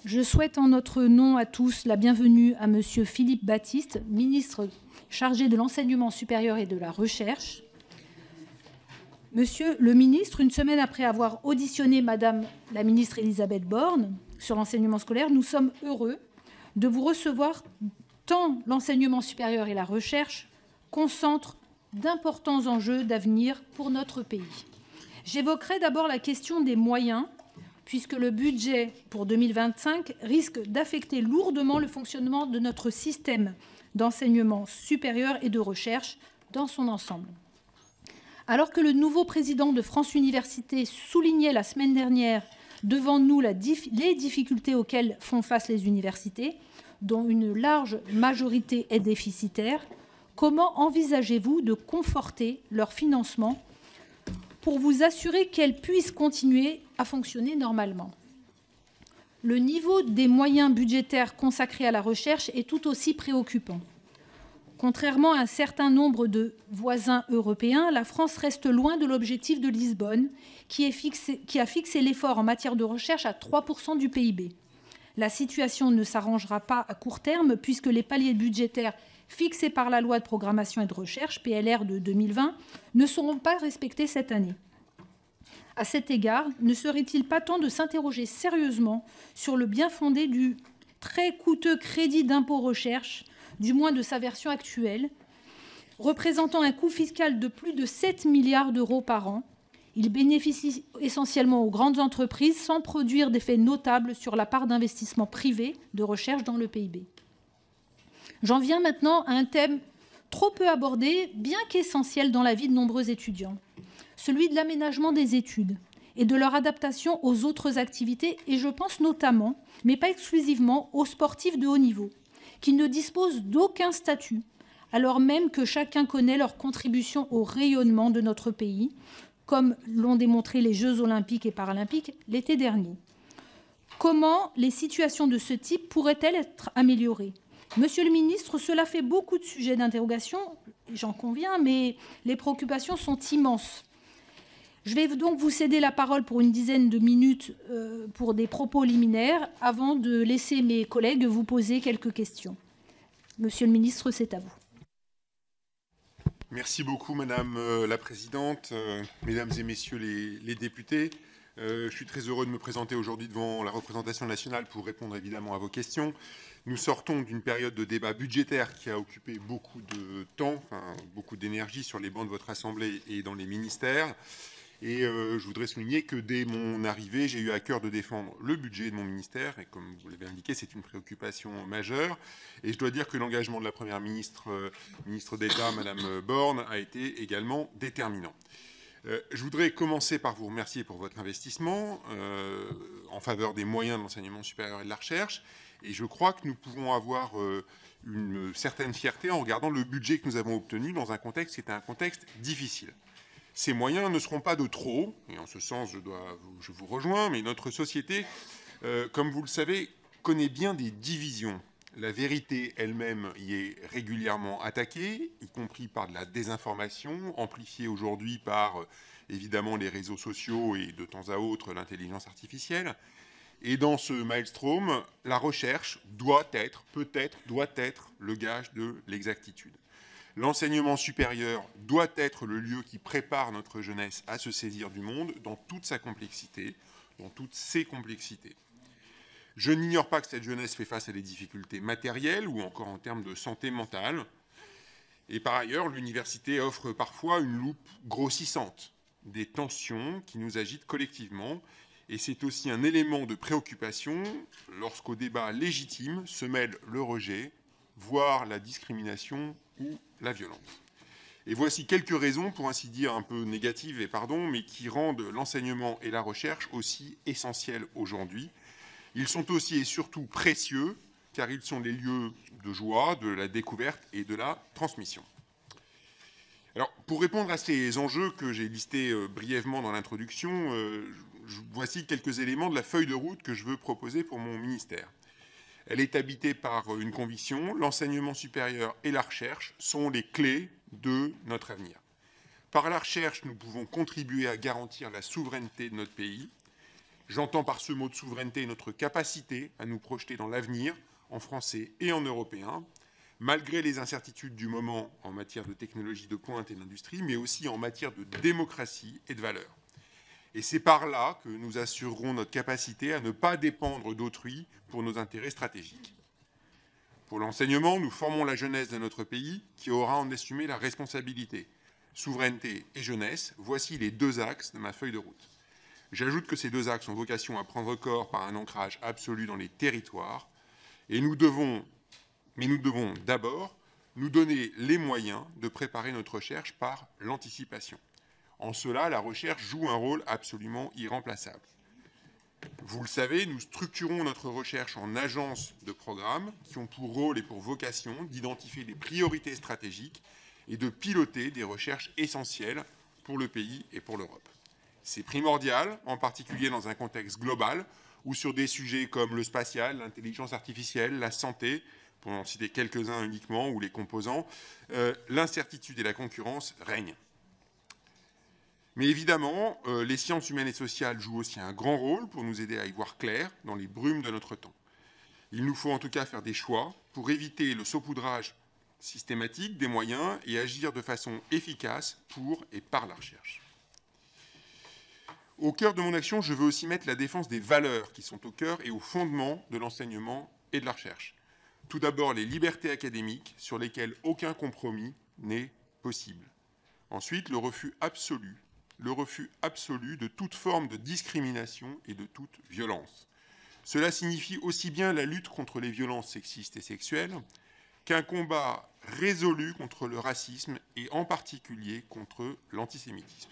Je souhaite en notre nom à tous la bienvenue à Monsieur Philippe Baptiste, ministre chargé de l'enseignement supérieur et de la recherche. Monsieur le ministre, une semaine après avoir auditionné Madame la ministre Elisabeth Borne sur l'enseignement scolaire, nous sommes heureux de vous recevoir tant l'enseignement supérieur et la recherche concentrent d'importants enjeux d'avenir pour notre pays. J'évoquerai d'abord la question des moyens, puisque le budget pour 2025 risque d'affecter lourdement le fonctionnement de notre système d'enseignement supérieur et de recherche dans son ensemble. Alors que le nouveau président de France Universités soulignait la semaine dernière devant nous les difficultés auxquelles font face les universités, dont une large majorité est déficitaire, comment envisagez-vous de conforter leur financement pour vous assurer qu'elles puissent continuer à fonctionner normalement? Le niveau des moyens budgétaires consacrés à la recherche est tout aussi préoccupant. Contrairement à un certain nombre de voisins européens, la France reste loin de l'objectif de Lisbonne, qui a fixé l'effort en matière de recherche à 3% du PIB. La situation ne s'arrangera pas à court terme, puisque les paliers budgétaires fixés par la loi de programmation et de recherche, PLR de 2020, ne seront pas respectés cette année. À cet égard, ne serait-il pas temps de s'interroger sérieusement sur le bien-fondé du très coûteux crédit d'impôt recherche, du moins de sa version actuelle, représentant un coût fiscal de plus de 7 milliards d'euros par an? Il bénéficie essentiellement aux grandes entreprises sans produire d'effet notable sur la part d'investissement privé de recherche dans le PIB. J'en viens maintenant à un thème trop peu abordé, bien qu'essentiel dans la vie de nombreux étudiants, celui de l'aménagement des études et de leur adaptation aux autres activités, et je pense notamment, mais pas exclusivement, aux sportifs de haut niveau, qui ne disposent d'aucun statut, alors même que chacun connaît leur contribution au rayonnement de notre pays, comme l'ont démontré les Jeux olympiques et paralympiques l'été dernier. Comment les situations de ce type pourraient-elles être améliorées? Monsieur le ministre, cela fait beaucoup de sujets d'interrogation, j'en conviens, mais les préoccupations sont immenses. Je vais donc vous céder la parole pour une dizaine de minutes pour des propos liminaires, avant de laisser mes collègues vous poser quelques questions. Monsieur le ministre, c'est à vous. Merci beaucoup, Madame la Présidente, Mesdames et Messieurs les députés. Je suis très heureux de me présenter aujourd'hui devant la représentation nationale pour répondre évidemment à vos questions. Nous sortons d'une période de débat budgétaire qui a occupé beaucoup de temps, beaucoup d'énergie sur les bancs de votre Assemblée et dans les ministères. Et je voudrais souligner que dès mon arrivée, j'ai eu à cœur de défendre le budget de mon ministère. Et comme vous l'avez indiqué, c'est une préoccupation majeure. Et je dois dire que l'engagement de la Première ministre, ministre d'État, Madame Borne, a été également déterminant. Je voudrais commencer par vous remercier pour votre investissement en faveur des moyens de l'enseignement supérieur et de la recherche. Et je crois que nous pouvons avoir une certaine fierté en regardant le budget que nous avons obtenu dans un contexte qui était un contexte difficile. Ces moyens ne seront pas de trop, et en ce sens, je vous rejoins, mais notre société, comme vous le savez, connaît bien des divisions. La vérité elle-même y est régulièrement attaquée, y compris par de la désinformation, amplifiée aujourd'hui par, évidemment, les réseaux sociaux et, de temps à autre, l'intelligence artificielle. Et dans ce maelstrom, la recherche doit être, peut-être, doit être le gage de l'exactitude. L'enseignement supérieur doit être le lieu qui prépare notre jeunesse à se saisir du monde dans toute sa complexité, dans toutes ses complexités. Je n'ignore pas que cette jeunesse fait face à des difficultés matérielles ou encore en termes de santé mentale. Et par ailleurs, l'université offre parfois une loupe grossissante, des tensions qui nous agitent collectivement. Et c'est aussi un élément de préoccupation lorsqu'au débat légitime se mêle le rejet, voire la discrimination ou la violence. Et voici quelques raisons, pour ainsi dire un peu négatives, et pardon, mais qui rendent l'enseignement et la recherche aussi essentiels aujourd'hui. Ils sont aussi et surtout précieux, car ils sont les lieux de joie, de la découverte et de la transmission. Alors, pour répondre à ces enjeux que j'ai listés brièvement dans l'introduction, voici quelques éléments de la feuille de route que je veux proposer pour mon ministère. Elle est habitée par une conviction: l'enseignement supérieur et la recherche sont les clés de notre avenir. Par la recherche, nous pouvons contribuer à garantir la souveraineté de notre pays. J'entends par ce mot de souveraineté notre capacité à nous projeter dans l'avenir, en français et en européen, malgré les incertitudes du moment en matière de technologie de pointe et d'industrie, mais aussi en matière de démocratie et de valeurs. Et c'est par là que nous assurerons notre capacité à ne pas dépendre d'autrui pour nos intérêts stratégiques. Pour l'enseignement, nous formons la jeunesse de notre pays qui aura à en assumer la responsabilité. Souveraineté et jeunesse, voici les deux axes de ma feuille de route. J'ajoute que ces deux axes ont vocation à prendre corps par un ancrage absolu dans les territoires, et nous devons d'abord nous donner les moyens de préparer notre recherche par l'anticipation. En cela, la recherche joue un rôle absolument irremplaçable. Vous le savez, nous structurons notre recherche en agences de programmes qui ont pour rôle et pour vocation d'identifier des priorités stratégiques et de piloter des recherches essentielles pour le pays et pour l'Europe. C'est primordial, en particulier dans un contexte global, où sur des sujets comme le spatial, l'intelligence artificielle, la santé, pour en citer quelques-uns uniquement, ou les composants, l'incertitude et la concurrence règnent. Mais évidemment, les sciences humaines et sociales jouent aussi un grand rôle pour nous aider à y voir clair dans les brumes de notre temps. Il nous faut en tout cas faire des choix pour éviter le saupoudrage systématique des moyens et agir de façon efficace pour et par la recherche. Au cœur de mon action, je veux aussi mettre la défense des valeurs qui sont au cœur et au fondement de l'enseignement et de la recherche. Tout d'abord, les libertés académiques sur lesquelles aucun compromis n'est possible. Ensuite, le refus absolu de toute forme de discrimination et de toute violence. Cela signifie aussi bien la lutte contre les violences sexistes et sexuelles qu'un combat résolu contre le racisme et en particulier contre l'antisémitisme.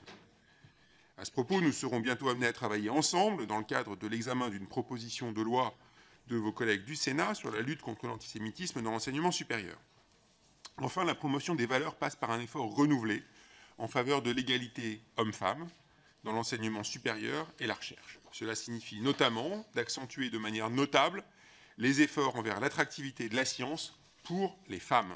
À ce propos, nous serons bientôt amenés à travailler ensemble dans le cadre de l'examen d'une proposition de loi de vos collègues du Sénat sur la lutte contre l'antisémitisme dans l'enseignement supérieur. Enfin, la promotion des valeurs passe par un effort renouvelé en faveur de l'égalité homme-femme dans l'enseignement supérieur et la recherche. Cela signifie notamment d'accentuer de manière notable les efforts envers l'attractivité de la science pour les femmes.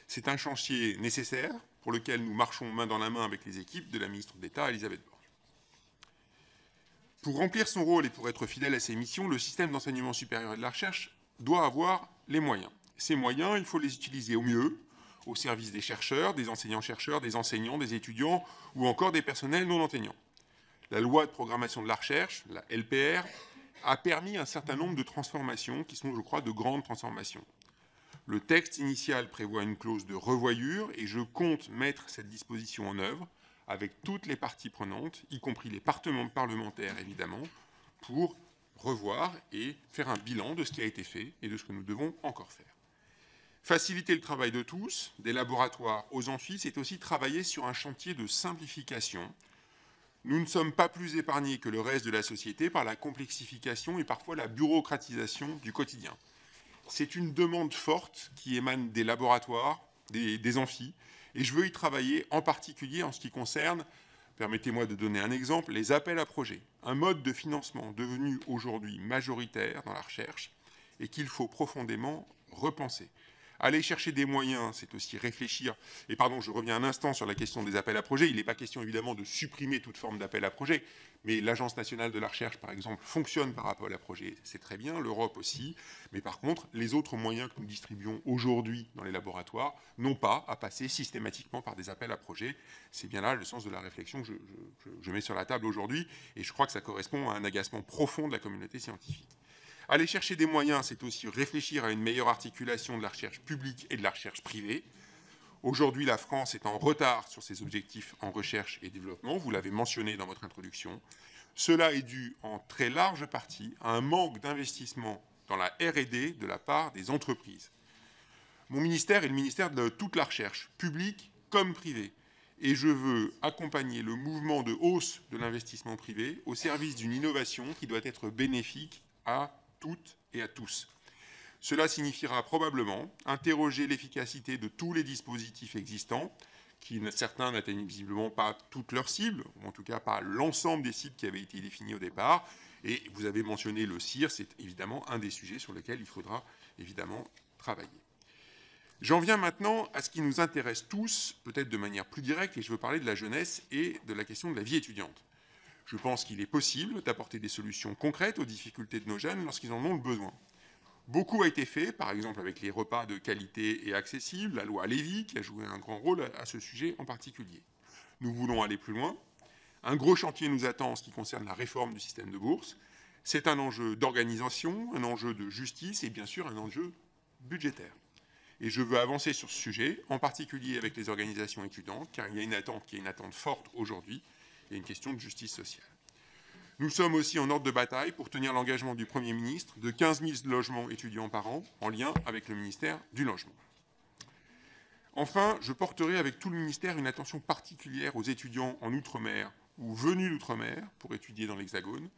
C'est un chantier nécessaire pour lequel nous marchons main dans la main avec les équipes de la ministre d'État, Elisabeth Borne. Pour remplir son rôle et pour être fidèle à ses missions, le système d'enseignement supérieur et de la recherche doit avoir les moyens. Ces moyens, il faut les utiliser au mieux, au service des chercheurs, des enseignants-chercheurs, des enseignants, des étudiants ou encore des personnels non enseignants. La loi de programmation de la recherche, la LPR, a permis un certain nombre de transformations qui sont, je crois, de grandes transformations. Le texte initial prévoit une clause de revoyure et je compte mettre cette disposition en œuvre avec toutes les parties prenantes, y compris les parlementaires évidemment, pour revoir et faire un bilan de ce qui a été fait et de ce que nous devons encore faire. Faciliter le travail de tous, des laboratoires aux amphis, c'est aussi travailler sur un chantier de simplification. Nous ne sommes pas plus épargnés que le reste de la société par la complexification et parfois la bureaucratisation du quotidien. C'est une demande forte qui émane des laboratoires, des amphis, et je veux y travailler en particulier en ce qui concerne, permettez-moi de donner un exemple, les appels à projets, un mode de financement devenu aujourd'hui majoritaire dans la recherche et qu'il faut profondément repenser. Aller chercher des moyens, c'est aussi réfléchir. Et pardon, je reviens un instant sur la question des appels à projets. Il n'est pas question évidemment de supprimer toute forme d'appel à projets, mais l'Agence nationale de la recherche, par exemple, fonctionne par appel à projets, c'est très bien, l'Europe aussi. Mais par contre, les autres moyens que nous distribuons aujourd'hui dans les laboratoires n'ont pas à passer systématiquement par des appels à projets. C'est bien là le sens de la réflexion que je mets sur la table aujourd'hui, et je crois que ça correspond à un agacement profond de la communauté scientifique. Aller chercher des moyens, c'est aussi réfléchir à une meilleure articulation de la recherche publique et de la recherche privée. Aujourd'hui, la France est en retard sur ses objectifs en recherche et développement, vous l'avez mentionné dans votre introduction. Cela est dû en très large partie à un manque d'investissement dans la R&D de la part des entreprises. Mon ministère est le ministère de toute la recherche, publique comme privée, et je veux accompagner le mouvement de hausse de l'investissement privé au service d'une innovation qui doit être bénéfique à toutes et à tous. Cela signifiera probablement interroger l'efficacité de tous les dispositifs existants, qui certains n'atteignent visiblement pas toutes leurs cibles, ou en tout cas pas l'ensemble des cibles qui avaient été définies au départ. Et vous avez mentionné le CIR, c'est évidemment un des sujets sur lesquels il faudra évidemment travailler. J'en viens maintenant à ce qui nous intéresse tous, peut-être de manière plus directe, et je veux parler de la jeunesse et de la question de la vie étudiante. Je pense qu'il est possible d'apporter des solutions concrètes aux difficultés de nos jeunes lorsqu'ils en ont le besoin. Beaucoup a été fait, par exemple avec les repas de qualité et accessibles, la loi Lévy qui a joué un grand rôle à ce sujet en particulier. Nous voulons aller plus loin. Un gros chantier nous attend en ce qui concerne la réforme du système de bourse. C'est un enjeu d'organisation, un enjeu de justice et bien sûr un enjeu budgétaire. Et je veux avancer sur ce sujet, en particulier avec les organisations étudiantes, car il y a une attente forte aujourd'hui. Il y a une question de justice sociale. Nous sommes aussi en ordre de bataille pour tenir l'engagement du Premier ministre de 15 000 logements étudiants par an, en lien avec le ministère du Logement. Enfin, je porterai avec tout le ministère une attention particulière aux étudiants en Outre-mer ou venus d'Outre-mer pour étudier dans l'Hexagone.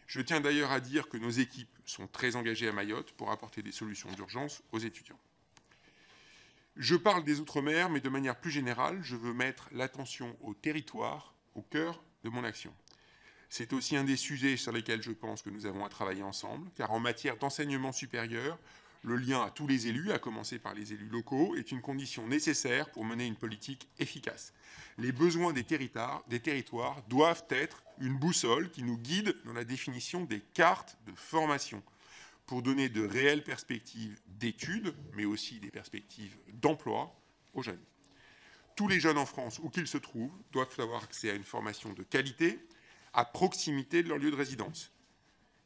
Je tiens d'ailleurs à dire que nos équipes sont très engagées à Mayotte pour apporter des solutions d'urgence aux étudiants. Je parle des Outre-mer, mais de manière plus générale, je veux mettre l'attention au territoire au cœur de mon action. C'est aussi un des sujets sur lesquels je pense que nous avons à travailler ensemble, car en matière d'enseignement supérieur, le lien à tous les élus, à commencer par les élus locaux, est une condition nécessaire pour mener une politique efficace. Les besoins des territoires doivent être une boussole qui nous guide dans la définition des cartes de formation pour donner de réelles perspectives d'études, mais aussi des perspectives d'emploi aux jeunes. Tous les jeunes en France, où qu'ils se trouvent, doivent avoir accès à une formation de qualité, à proximité de leur lieu de résidence.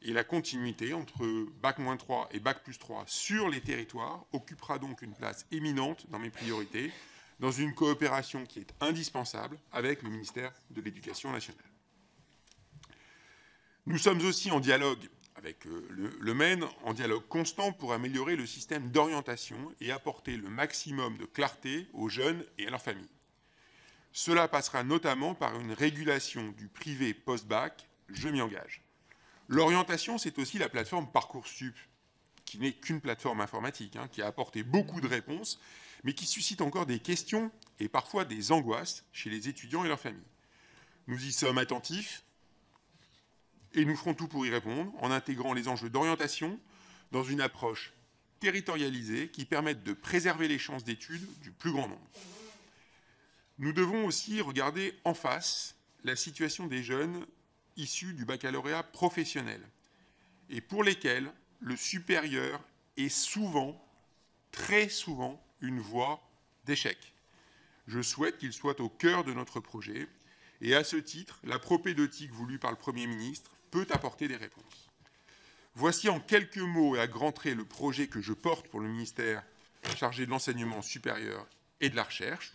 Et la continuité entre Bac-3 et Bac+3 sur les territoires occupera donc une place éminente dans mes priorités, dans une coopération qui est indispensable avec le ministère de l'Éducation nationale. Nous sommes aussi en dialogue avec le MEN, en dialogue constant pour améliorer le système d'orientation et apporter le maximum de clarté aux jeunes et à leurs familles. Cela passera notamment par une régulation du privé post-bac, je m'y engage. L'orientation, c'est aussi la plateforme Parcoursup, qui n'est qu'une plateforme informatique, qui a apporté beaucoup de réponses, mais qui suscite encore des questions et parfois des angoisses chez les étudiants et leurs familles. Nous y sommes attentifs et nous ferons tout pour y répondre en intégrant les enjeux d'orientation dans une approche territorialisée qui permette de préserver les chances d'études du plus grand nombre. Nous devons aussi regarder en face la situation des jeunes issus du baccalauréat professionnel et pour lesquels le supérieur est souvent, très souvent, une voie d'échec. Je souhaite qu'il soit au cœur de notre projet et à ce titre, la propédeutique voulue par le Premier ministre peut apporter des réponses. Voici en quelques mots et à grands traits le projet que je porte pour le ministère chargé de l'enseignement supérieur et de la recherche.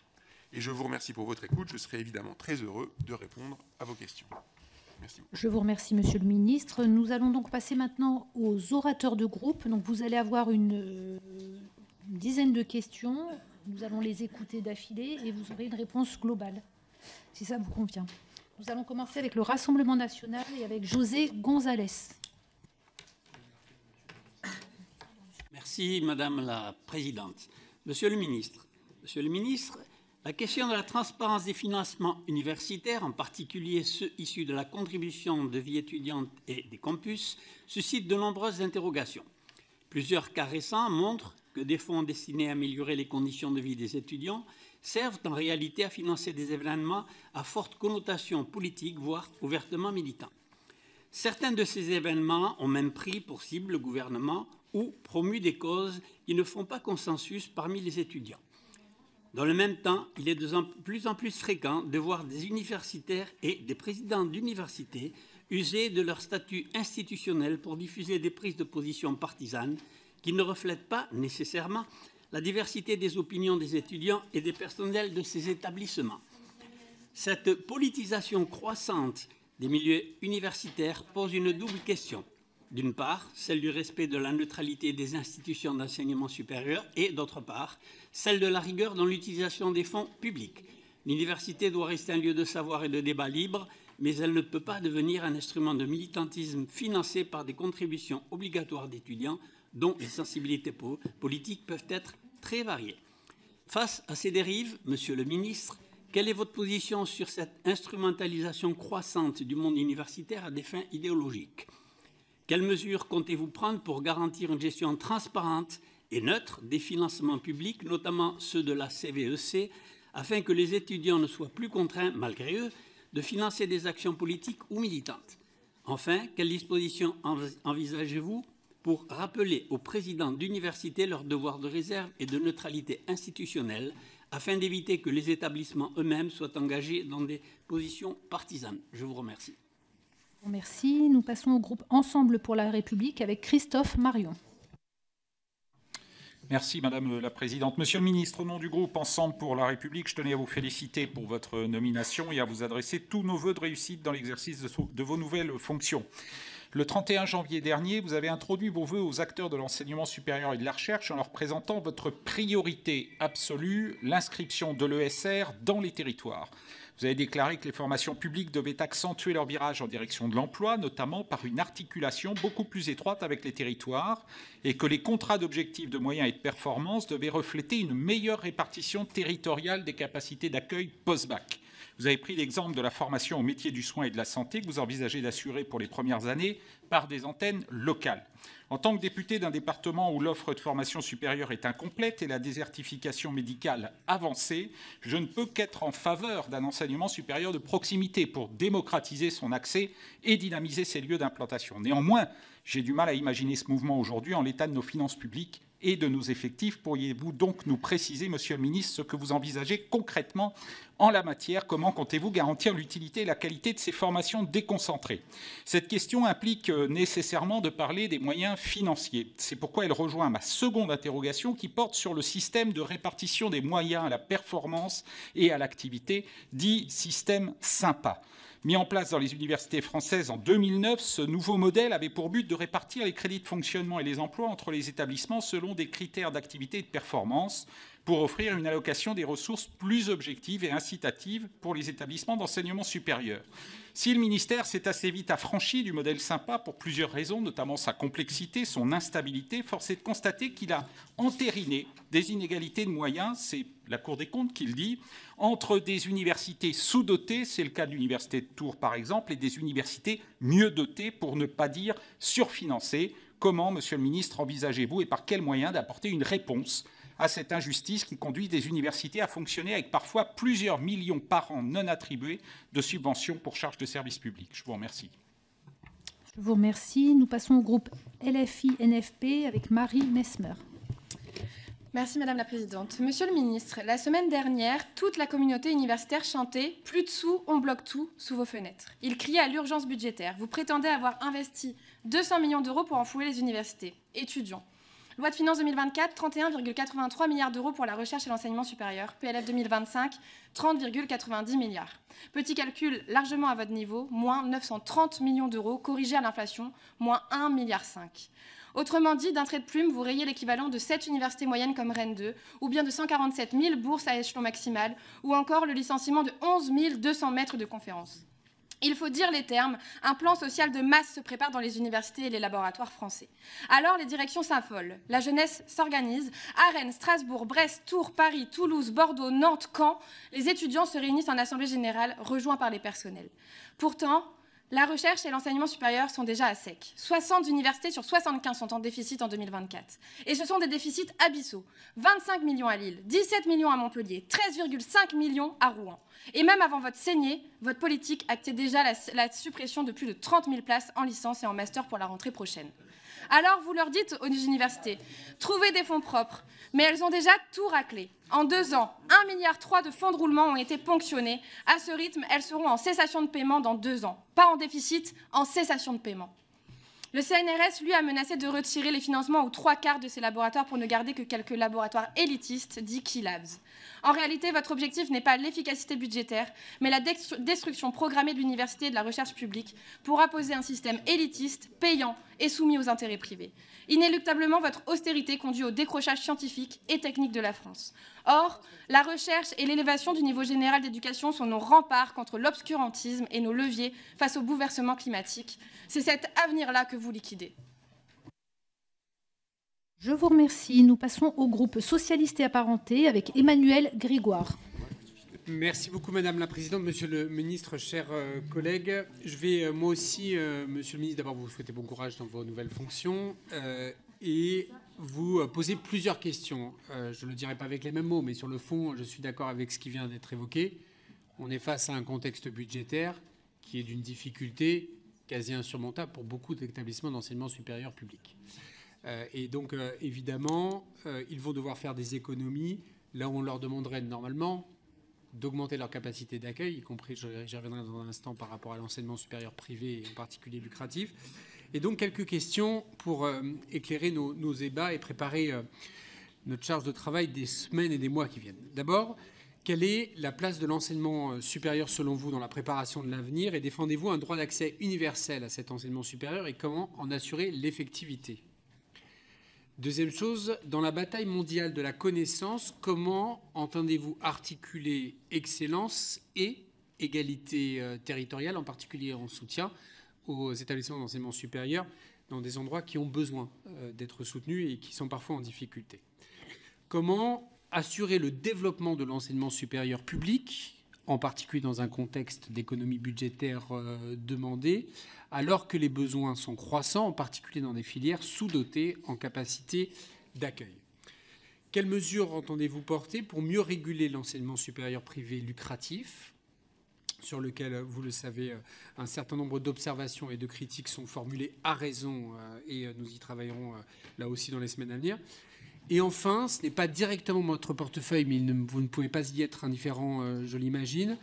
Et je vous remercie pour votre écoute. Je serai évidemment très heureux de répondre à vos questions. Merci beaucoup. Je vous remercie, Monsieur le Ministre. Nous allons donc passer maintenant aux orateurs de groupe. Donc, vous allez avoir une dizaine de questions. Nous allons les écouter d'affilée et vous aurez une réponse globale, si ça vous convient. Nous allons commencer avec le Rassemblement national et avec José González. Merci, Madame la Présidente. Monsieur le Ministre, la question de la transparence des financements universitaires, en particulier ceux issus de la contribution de vie étudiante et des campus, suscite de nombreuses interrogations. Plusieurs cas récents montrent que des fonds destinés à améliorer les conditions de vie des étudiants servent en réalité à financer des événements à forte connotation politique, voire ouvertement militant. Certains de ces événements ont même pris pour cible le gouvernement ou promu des causes qui ne font pas consensus parmi les étudiants. Dans le même temps, il est de plus en plus fréquent de voir des universitaires et des présidents d'universités user de leur statut institutionnel pour diffuser des prises de position partisanes qui ne reflètent pas nécessairement la diversité des opinions des étudiants et des personnels de ces établissements. Cette politisation croissante des milieux universitaires pose une double question. D'une part, celle du respect de la neutralité des institutions d'enseignement supérieur et, d'autre part, celle de la rigueur dans l'utilisation des fonds publics. L'université doit rester un lieu de savoir et de débat libre, mais elle ne peut pas devenir un instrument de militantisme financé par des contributions obligatoires d'étudiants dont les sensibilités politiques peuvent être très variées. Face à ces dérives, Monsieur le Ministre, quelle est votre position sur cette instrumentalisation croissante du monde universitaire à des fins idéologiques ? Quelles mesures comptez-vous prendre pour garantir une gestion transparente et neutre des financements publics, notamment ceux de la CVEC, afin que les étudiants ne soient plus contraints, malgré eux, de financer des actions politiques ou militantes? Enfin, quelles dispositions envisagez-vous pour rappeler aux présidents d'universités leur devoir de réserve et de neutralité institutionnelle afin d'éviter que les établissements eux-mêmes soient engagés dans des positions partisanes? Je vous remercie. Merci. Nous passons au groupe Ensemble pour la République avec Christophe Marion. Merci Madame la Présidente. Monsieur le Ministre, au nom du groupe Ensemble pour la République, je tenais à vous féliciter pour votre nomination et à vous adresser tous nos vœux de réussite dans l'exercice de vos nouvelles fonctions. Le 31 janvier dernier, vous avez introduit vos vœux aux acteurs de l'enseignement supérieur et de la recherche en leur présentant votre priorité absolue, l'inscription de l'ESR dans les territoires. Vous avez déclaré que les formations publiques devaient accentuer leur virage en direction de l'emploi, notamment par une articulation beaucoup plus étroite avec les territoires, et que les contrats d'objectifs de moyens et de performance devaient refléter une meilleure répartition territoriale des capacités d'accueil post-bac. Vous avez pris l'exemple de la formation au métier du soin et de la santé que vous envisagez d'assurer pour les premières années par des antennes locales. En tant que député d'un département où l'offre de formation supérieure est incomplète et la désertification médicale avancée, je ne peux qu'être en faveur d'un enseignement supérieur de proximité pour démocratiser son accès et dynamiser ses lieux d'implantation. Néanmoins, j'ai du mal à imaginer ce mouvement aujourd'hui en l'état de nos finances publiques et de nos effectifs. Pourriez-vous donc nous préciser, Monsieur le Ministre, ce que vous envisagez concrètement en la matière? Comment comptez-vous garantir l'utilité et la qualité de ces formations déconcentrées? Cette question implique nécessairement de parler des moyens financiers. C'est pourquoi elle rejoint ma seconde interrogation qui porte sur le système de répartition des moyens à la performance et à l'activité, dit système SYMPA. Mis en place dans les universités françaises en 2009, ce nouveau modèle avait pour but de répartir les crédits de fonctionnement et les emplois entre les établissements selon des critères d'activité et de performance pour offrir une allocation des ressources plus objectives et incitatives pour les établissements d'enseignement supérieur. Si le ministère s'est assez vite affranchi du modèle SYMPA pour plusieurs raisons, notamment sa complexité, son instabilité, force est de constater qu'il a entériné des inégalités de moyens, c'est la Cour des comptes qui le dit, entre des universités sous-dotées, c'est le cas de l'université de Tours par exemple, et des universités mieux dotées, pour ne pas dire surfinancées. Comment, Monsieur le Ministre, envisagez-vous et par quels moyens d'apporter une réponse à cette injustice qui conduit des universités à fonctionner avec parfois plusieurs millions par an non attribués de subventions pour charges de service public? Je vous remercie. Je vous remercie. Nous passons au groupe LFI-NFP avec Marie Mesmer. Merci Madame la Présidente. Monsieur le Ministre, la semaine dernière, toute la communauté universitaire chantait « Plus de sous, on bloque tout » sous vos fenêtres. Il criait à l'urgence budgétaire. Vous prétendez avoir investi 200 millions d'euros pour enfouer les universités. Étudiants. Loi de finances 2024, 31,83 milliards d'euros pour la recherche et l'enseignement supérieur. PLF 2025, 30,90 milliards. Petit calcul largement à votre niveau, moins 930 millions d'euros, corrigés à l'inflation, moins 1,5 milliard. Autrement dit, d'un trait de plume, vous rayez l'équivalent de 7 universités moyennes comme Rennes 2, ou bien de 147 000 bourses à échelon maximal, ou encore le licenciement de 11 200 maîtres de conférences. Il faut dire les termes, un plan social de masse se prépare dans les universités et les laboratoires français. Alors les directions s'affolent, la jeunesse s'organise. À Rennes, Strasbourg, Brest, Tours, Paris, Toulouse, Bordeaux, Nantes, Caen, les étudiants se réunissent en assemblée générale, rejoints par les personnels. Pourtant, la recherche et l'enseignement supérieur sont déjà à sec. 60 universités sur 75 sont en déficit en 2024. Et ce sont des déficits abyssaux. 25 millions à Lille, 17 millions à Montpellier, 13,5 millions à Rouen. Et même avant votre saignée, votre politique actait déjà la suppression de plus de 30 000 places en licence et en master pour la rentrée prochaine. Alors vous leur dites aux universités, trouvez des fonds propres, mais elles ont déjà tout raclé. En 2 ans, 1,3 milliard de fonds de roulement ont été ponctionnés. À ce rythme, elles seront en cessation de paiement dans 2 ans. Pas en déficit, en cessation de paiement. Le CNRS, lui, a menacé de retirer les financements aux 3/4 de ces laboratoires pour ne garder que quelques laboratoires élitistes, dits Key Labs. En réalité, votre objectif n'est pas l'efficacité budgétaire, mais la destruction programmée de l'université et de la recherche publique pour imposer un système élitiste, payant et soumis aux intérêts privés. Inéluctablement, votre austérité conduit au décrochage scientifique et technique de la France. Or, la recherche et l'élévation du niveau général d'éducation sont nos remparts contre l'obscurantisme et nos leviers face au bouleversement climatique. C'est cet avenir-là que vous liquidez. Je vous remercie. Nous passons au groupe socialiste et apparenté avec Emmanuel Grégoire. Merci beaucoup, Madame la Présidente. Monsieur le Ministre, chers collègues, je vais moi aussi, Monsieur le Ministre, d'abord vous souhaiter bon courage dans vos nouvelles fonctions et vous poser plusieurs questions. Je ne le dirai pas avec les mêmes mots, mais sur le fond, je suis d'accord avec ce qui vient d'être évoqué. On est face à un contexte budgétaire qui est d'une difficulté quasi insurmontable pour beaucoup d'établissements d'enseignement supérieur public. Et donc, évidemment, ils vont devoir faire des économies là où on leur demanderait normalement d'augmenter leur capacité d'accueil, y compris, j'y reviendrai dans un instant, par rapport à l'enseignement supérieur privé et en particulier lucratif. Et donc, quelques questions pour éclairer nos débats et préparer notre charge de travail des semaines et des mois qui viennent. D'abord, quelle est la place de l'enseignement supérieur selon vous dans la préparation de l'avenir et défendez-vous un droit d'accès universel à cet enseignement supérieur et comment en assurer l'effectivité? Deuxième chose, dans la bataille mondiale de la connaissance, comment entendez-vous articuler excellence et égalité territoriale, en particulier en soutien aux établissements d'enseignement supérieur dans des endroits qui ont besoin d'être soutenus et qui sont parfois en difficulté? Comment assurer le développement de l'enseignement supérieur public, en particulier dans un contexte d'économie budgétaire demandée, alors que les besoins sont croissants, en particulier dans des filières sous-dotées en capacité d'accueil? Quelles mesures entendez-vous porter pour mieux réguler l'enseignement supérieur privé lucratif, sur lequel, vous le savez, un certain nombre d'observations et de critiques sont formulées à raison, et nous y travaillerons là aussi dans les semaines à venir? Et enfin, ce n'est pas directement votre portefeuille, mais vous ne pouvez pas y être indifférent, je l'imagine.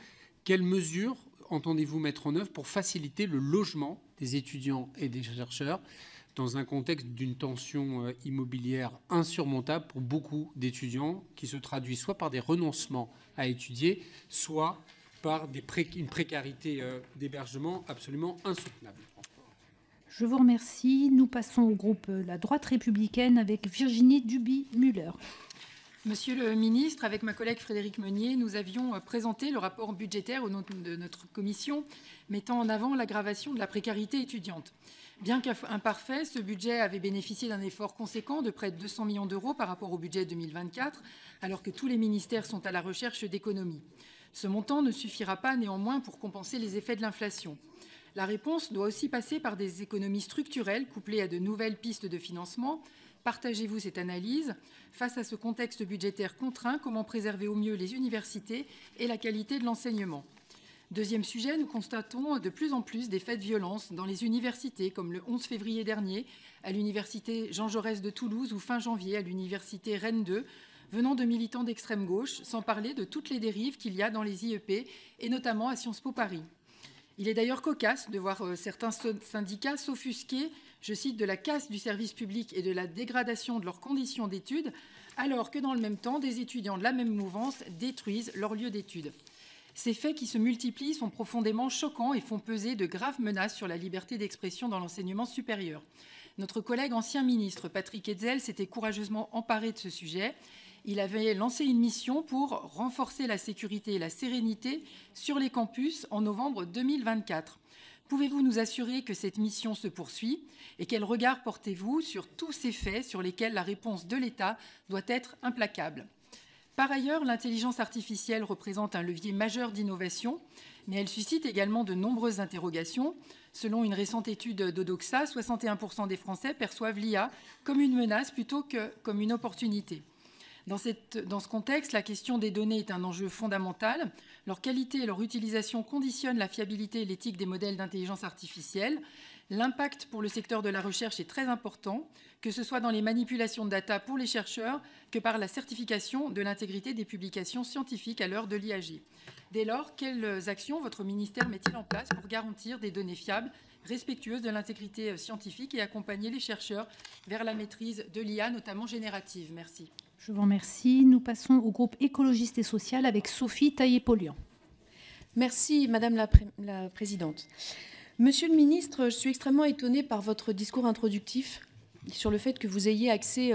Quelles mesures entendez-vous mettre en œuvre pour faciliter le logement des étudiants et des chercheurs dans un contexte d'une tension immobilière insurmontable pour beaucoup d'étudiants qui se traduit soit par des renoncements à étudier, soit par une précarité d'hébergement absolument insoutenable? Je vous remercie. Nous passons au groupe La Droite républicaine avec Virginie Duby-Muller. Monsieur le ministre, avec ma collègue Frédérique Meunier, nous avions présenté le rapport budgétaire au nom de notre commission mettant en avant l'aggravation de la précarité étudiante. Bien qu'imparfait, ce budget avait bénéficié d'un effort conséquent de près de 200 millions d'euros par rapport au budget 2024, alors que tous les ministères sont à la recherche d'économies. Ce montant ne suffira pas néanmoins pour compenser les effets de l'inflation. La réponse doit aussi passer par des économies structurelles couplées à de nouvelles pistes de financement. Partagez-vous cette analyse? Face à ce contexte budgétaire contraint, comment préserver au mieux les universités et la qualité de l'enseignement? Deuxième sujet, nous constatons de plus en plus des faits de violence dans les universités, comme le 11 février dernier à l'université Jean Jaurès de Toulouse ou fin janvier à l'université Rennes 2, venant de militants d'extrême gauche, sans parler de toutes les dérives qu'il y a dans les IEP et notamment à Sciences Po Paris. Il est d'ailleurs cocasse de voir certains syndicats s'offusquer, je cite, de la casse du service public et de la dégradation de leurs conditions d'études, alors que dans le même temps, des étudiants de la même mouvance détruisent leur lieu d'études. Ces faits qui se multiplient sont profondément choquants et font peser de graves menaces sur la liberté d'expression dans l'enseignement supérieur. Notre collègue ancien ministre Patrick Hetzel s'était courageusement emparé de ce sujet. Il avait lancé une mission pour renforcer la sécurité et la sérénité sur les campus en novembre 2024. Pouvez-vous nous assurer que cette mission se poursuit et quel regard portez-vous sur tous ces faits sur lesquels la réponse de l'État doit être implacable? Par ailleurs, l'intelligence artificielle représente un levier majeur d'innovation, mais elle suscite également de nombreuses interrogations. Selon une récente étude d'Odoxa, 61% des Français perçoivent l'IA comme une menace plutôt que comme une opportunité. Dans ce contexte, la question des données est un enjeu fondamental. Leur qualité et leur utilisation conditionnent la fiabilité et l'éthique des modèles d'intelligence artificielle. L'impact pour le secteur de la recherche est très important, que ce soit dans les manipulations de data pour les chercheurs que par la certification de l'intégrité des publications scientifiques à l'heure de l'IAG. Dès lors, quelles actions votre ministère met-il en place pour garantir des données fiables, respectueuses de l'intégrité scientifique et accompagner les chercheurs vers la maîtrise de l'IA, notamment générative? Merci. Je vous remercie. Nous passons au groupe écologiste et social avec Sophie Taillé-Polian. Merci, Madame la Présidente. Monsieur le ministre, je suis extrêmement étonnée par votre discours introductif sur le fait que vous ayez axé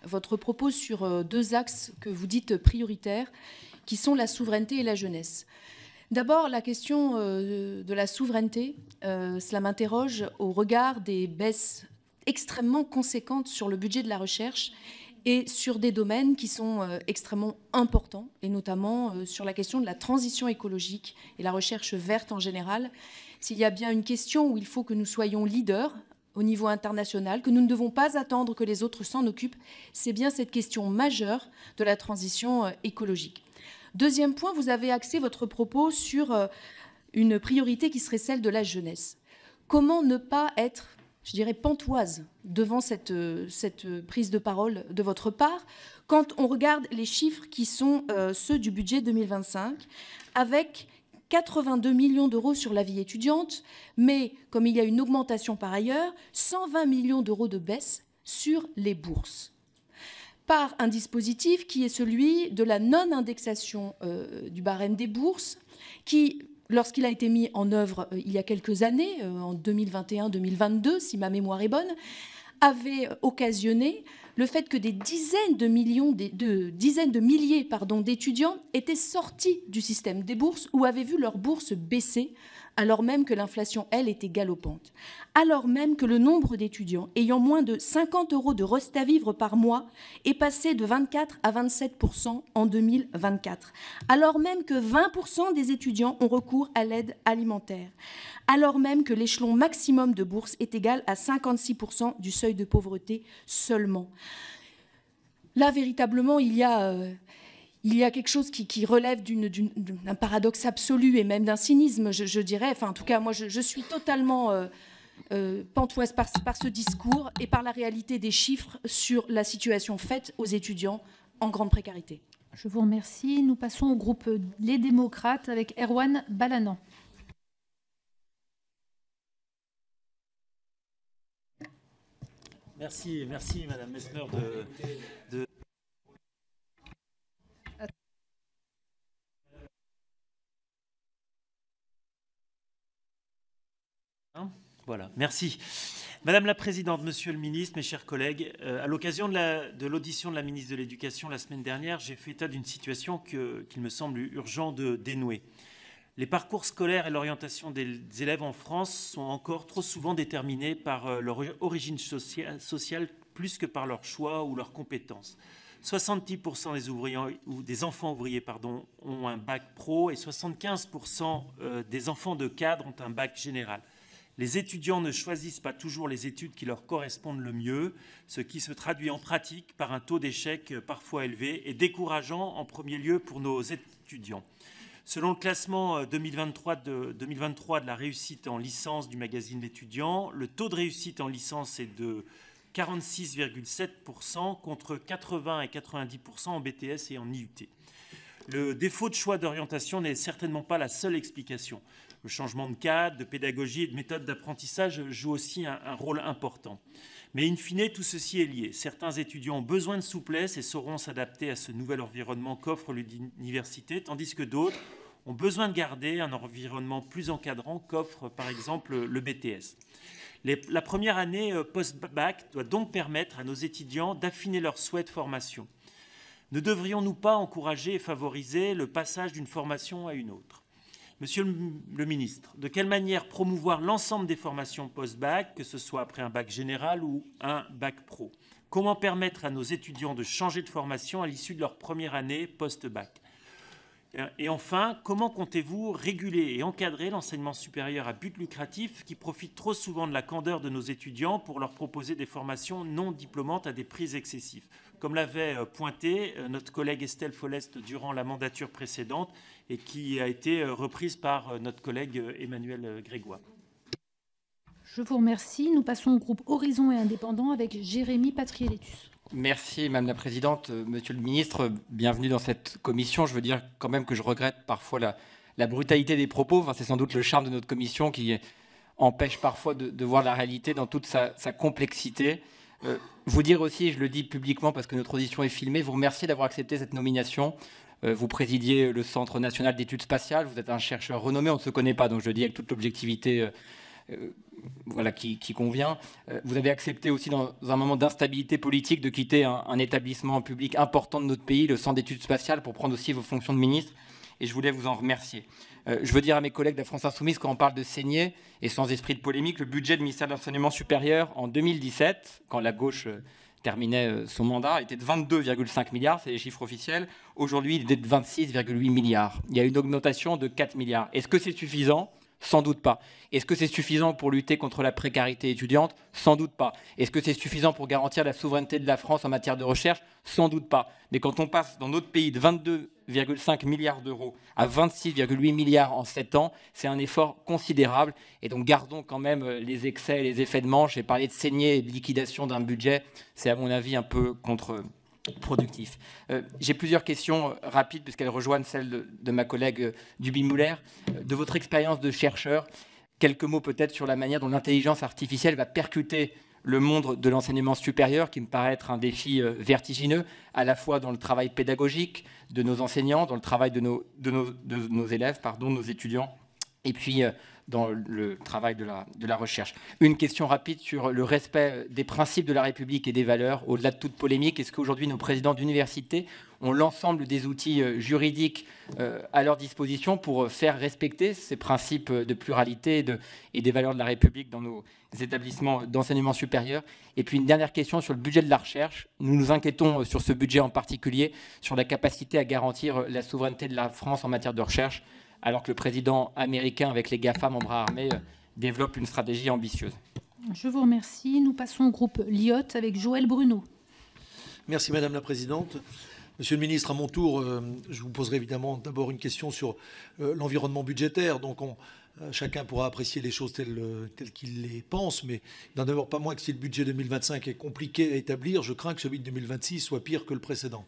votre propos sur deux axes que vous dites prioritaires, qui sont la souveraineté et la jeunesse. D'abord, la question de la souveraineté, cela m'interroge au regard des baisses extrêmement conséquentes sur le budget de la recherche et sur des domaines qui sont extrêmement importants, et notamment sur la question de la transition écologique et la recherche verte en général. S'il y a bien une question où il faut que nous soyons leaders au niveau international, que nous ne devons pas attendre que les autres s'en occupent, c'est bien cette question majeure de la transition écologique. Deuxième point, vous avez axé votre propos sur une priorité qui serait celle de la jeunesse. Comment ne pas être, je dirais, pantoise devant cette prise de parole de votre part quand on regarde les chiffres qui sont ceux du budget 2025, avec 82 millions d'euros sur la vie étudiante, mais comme il y a une augmentation par ailleurs, 120 millions d'euros de baisse sur les bourses, par un dispositif qui est celui de la non-indexation du barème des bourses, qui, lorsqu'il a été mis en œuvre il y a quelques années, en 2021-2022, si ma mémoire est bonne, avait occasionné le fait que des dizaines de milliers d'étudiants étaient sortis du système des bourses ou avaient vu leurs bourses baisser, alors même que l'inflation, elle, était galopante. Alors même que le nombre d'étudiants ayant moins de 50 € de reste à vivre par mois est passé de 24 à 27% en 2024. Alors même que 20% des étudiants ont recours à l'aide alimentaire. Alors même que l'échelon maximum de bourse est égal à 56% du seuil de pauvreté seulement. Là, véritablement, il y a quelque chose qui relève d'un paradoxe absolu et même d'un cynisme, je dirais. Enfin, en tout cas, moi, je suis totalement pantoise par ce discours et par la réalité des chiffres sur la situation faite aux étudiants en grande précarité. Je vous remercie. Nous passons au groupe Les Démocrates avec Erwan Balanant. Merci Madame Messmer de... Voilà, merci. Madame la Présidente, Monsieur le Ministre, mes chers collègues, à l'occasion de l'audition de la ministre de l'Éducation la semaine dernière, j'ai fait état d'une situation qu'il me semble urgent de dénouer. Les parcours scolaires et l'orientation des élèves en France sont encore trop souvent déterminés par leur origine sociale plus que par leur choix ou leurs compétences. 70% des enfants ouvriers ont un bac pro et 75% des enfants de cadre ont un bac général. Les étudiants ne choisissent pas toujours les études qui leur correspondent le mieux, ce qui se traduit en pratique par un taux d'échec parfois élevé et décourageant en premier lieu pour nos étudiants. Selon le classement 2023 de la réussite en licence du magazine L'Étudiant, le taux de réussite en licence est de 46,7% contre 80 et 90% en BTS et en IUT. Le défaut de choix d'orientation n'est certainement pas la seule explication. Le changement de cadre, de pédagogie et de méthode d'apprentissage joue aussi un rôle important. Mais in fine, tout ceci est lié. Certains étudiants ont besoin de souplesse et sauront s'adapter à ce nouvel environnement qu'offre l'université, tandis que d'autres ont besoin de garder un environnement plus encadrant qu'offre par exemple le BTS. La première année post-bac doit donc permettre à nos étudiants d'affiner leurs souhaits de formation. Ne devrions-nous pas encourager et favoriser le passage d'une formation à une autre ? Monsieur le ministre, de quelle manière promouvoir l'ensemble des formations post-bac, que ce soit après un bac général ou un bac pro? Comment permettre à nos étudiants de changer de formation à l'issue de leur première année post-bac? Et enfin, comment comptez-vous réguler et encadrer l'enseignement supérieur à but lucratif qui profite trop souvent de la candeur de nos étudiants pour leur proposer des formations non diplômantes à des prix excessifs, comme l'avait pointé notre collègue Estelle Follest durant la mandature précédente et qui a été reprise par notre collègue Emmanuel Grégoire. Je vous remercie. Nous passons au groupe Horizon et Indépendants avec Jérémy Patriélétus. Merci Madame la Présidente. Monsieur le Ministre, bienvenue dans cette commission. Je veux dire quand même que je regrette parfois la brutalité des propos. Enfin, c'est sans doute le charme de notre commission qui empêche parfois de voir la réalité dans toute sa complexité. Vous dire aussi, je le dis publiquement parce que notre audition est filmée, vous remercier d'avoir accepté cette nomination. Vous présidiez le Centre national d'études spatiales, vous êtes un chercheur renommé, on ne se connaît pas, donc je le dis avec toute l'objectivité voilà, qui convient. Vous avez accepté aussi dans un moment d'instabilité politique de quitter un établissement public important de notre pays, le Centre d'études spatiales, pour prendre aussi vos fonctions de ministre, et je voulais vous en remercier. Je veux dire à mes collègues de la France Insoumise, quand on parle de saignée, et sans esprit de polémique, le budget du ministère de l'Enseignement supérieur en 2017, quand la gauche terminait son mandat, était de 22,5 milliards, c'est les chiffres officiels. Aujourd'hui, il est de 26,8 milliards. Il y a une augmentation de 4 milliards. Est-ce que c'est suffisant ? Sans doute pas. Est-ce que c'est suffisant pour lutter contre la précarité étudiante? Sans doute pas. Est-ce que c'est suffisant pour garantir la souveraineté de la France en matière de recherche? Sans doute pas. Mais quand on passe dans notre pays de 22,5 milliards d'euros à 26,8 milliards en 7 ans, c'est un effort considérable. Et donc gardons quand même les excès et les effets de manche. J'ai parlé de saignée et de liquidation d'un budget. C'est à mon avis un peu contre-productif. J'ai plusieurs questions rapides puisqu'elles rejoignent celles de ma collègue Duby-Muller. De votre expérience de chercheur, quelques mots peut-être sur la manière dont l'intelligence artificielle va percuter le monde de l'enseignement supérieur, qui me paraît être un défi vertigineux, à la fois dans le travail pédagogique de nos enseignants, dans le travail de nos élèves, nos étudiants, et puis dans le travail de la recherche. Une question rapide sur le respect des principes de la République et des valeurs, au-delà de toute polémique. Est-ce qu'aujourd'hui nos présidents d'université ont l'ensemble des outils juridiques à leur disposition pour faire respecter ces principes de pluralité et des valeurs de la République dans nos établissements d'enseignement supérieur? Et puis une dernière question sur le budget de la recherche. Nous nous inquiétons sur ce budget en particulier, sur la capacité à garantir la souveraineté de la France en matière de recherche, alors que le président américain, avec les GAFAM en bras armés, développe une stratégie ambitieuse. Je vous remercie. Nous passons au groupe Lyot avec Joël Bruno. Merci Madame la Présidente. Monsieur le ministre, à mon tour, je vous poserai évidemment d'abord une question sur l'environnement budgétaire. Donc chacun pourra apprécier les choses telles qu'il les pense, mais il n'en demeure pas moins que si le budget 2025 est compliqué à établir, je crains que celui de 2026 soit pire que le précédent.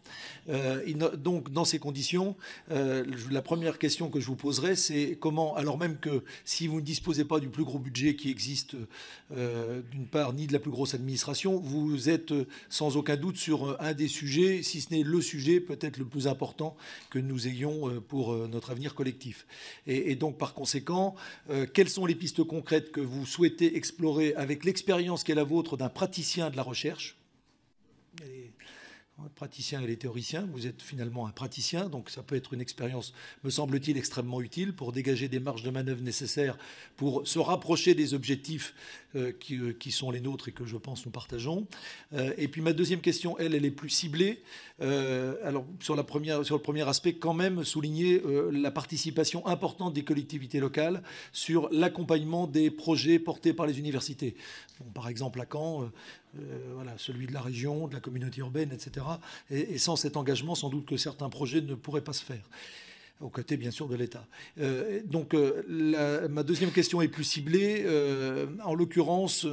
Donc, dans ces conditions, la première question que je vous poserai, c'est comment, alors même que si vous ne disposez pas du plus gros budget qui existe, d'une part, ni de la plus grosse administration, vous êtes sans aucun doute sur un des sujets, si ce n'est le sujet peut-être le plus important que nous ayons pour notre avenir collectif. Et donc, par conséquent, quelles sont les pistes concrètes que vous souhaitez explorer avec l'expérience qui est la vôtre d'un praticien de la recherche? Praticien et les théoriciens, vous êtes finalement un praticien, donc ça peut être une expérience, me semble-t-il, extrêmement utile pour dégager des marges de manœuvre nécessaires pour se rapprocher des objectifs qui sont les nôtres et que je pense nous partageons. Et puis ma deuxième question, elle est plus ciblée. Alors sur le premier aspect, quand même souligner la participation importante des collectivités locales sur l'accompagnement des projets portés par les universités. Bon, par exemple à Caen, voilà, celui de la région, de la communauté urbaine, etc. Et sans cet engagement, sans doute que certains projets ne pourraient pas se faire, aux côtés bien sûr de l'État. Donc ma deuxième question est plus ciblée, en l'occurrence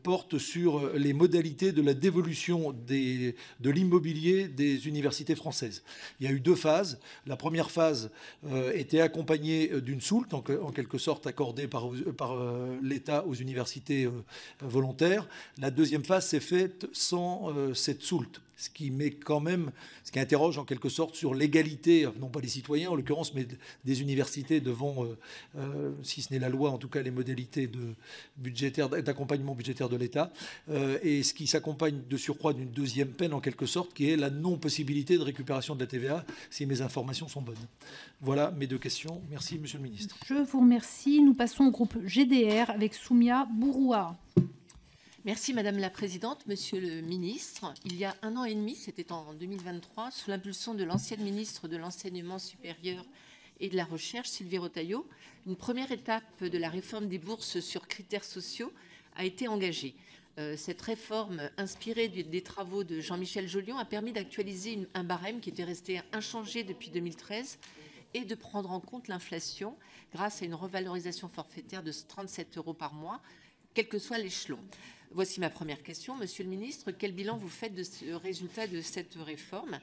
porte sur les modalités de la dévolution de l'immobilier des universités françaises. Il y a eu deux phases. La première phase était accompagnée d'une soulte, en quelque sorte accordée par l'État aux universités volontaires. La deuxième phase s'est faite sans cette soulte. Ce qui interroge en quelque sorte sur l'égalité, non pas des citoyens en l'occurrence, mais des universités devant, si ce n'est la loi, en tout cas les modalités d'accompagnement budgétaire de l'État, et ce qui s'accompagne de surcroît d'une deuxième peine en quelque sorte, qui est la non-possibilité de récupération de la TVA, si mes informations sont bonnes. Voilà mes deux questions. Merci, Monsieur le Ministre. Je vous remercie. Nous passons au groupe GDR avec Soumia Bouroua. Merci Madame la Présidente, Monsieur le Ministre. Il y a 1 an et demi, c'était en 2023, sous l'impulsion de l'ancienne ministre de l'Enseignement supérieur et de la Recherche, Sylvie Retailleau, une première étape de la réforme des bourses sur critères sociaux a été engagée. Cette réforme, inspirée des travaux de Jean-Michel Jolion, a permis d'actualiser un barème qui était resté inchangé depuis 2013 et de prendre en compte l'inflation grâce à une revalorisation forfaitaire de 37 € par mois, quel que soit l'échelon. Voici ma première question. Monsieur le ministre, quel bilan vous faites de ce résultat de cette réforme?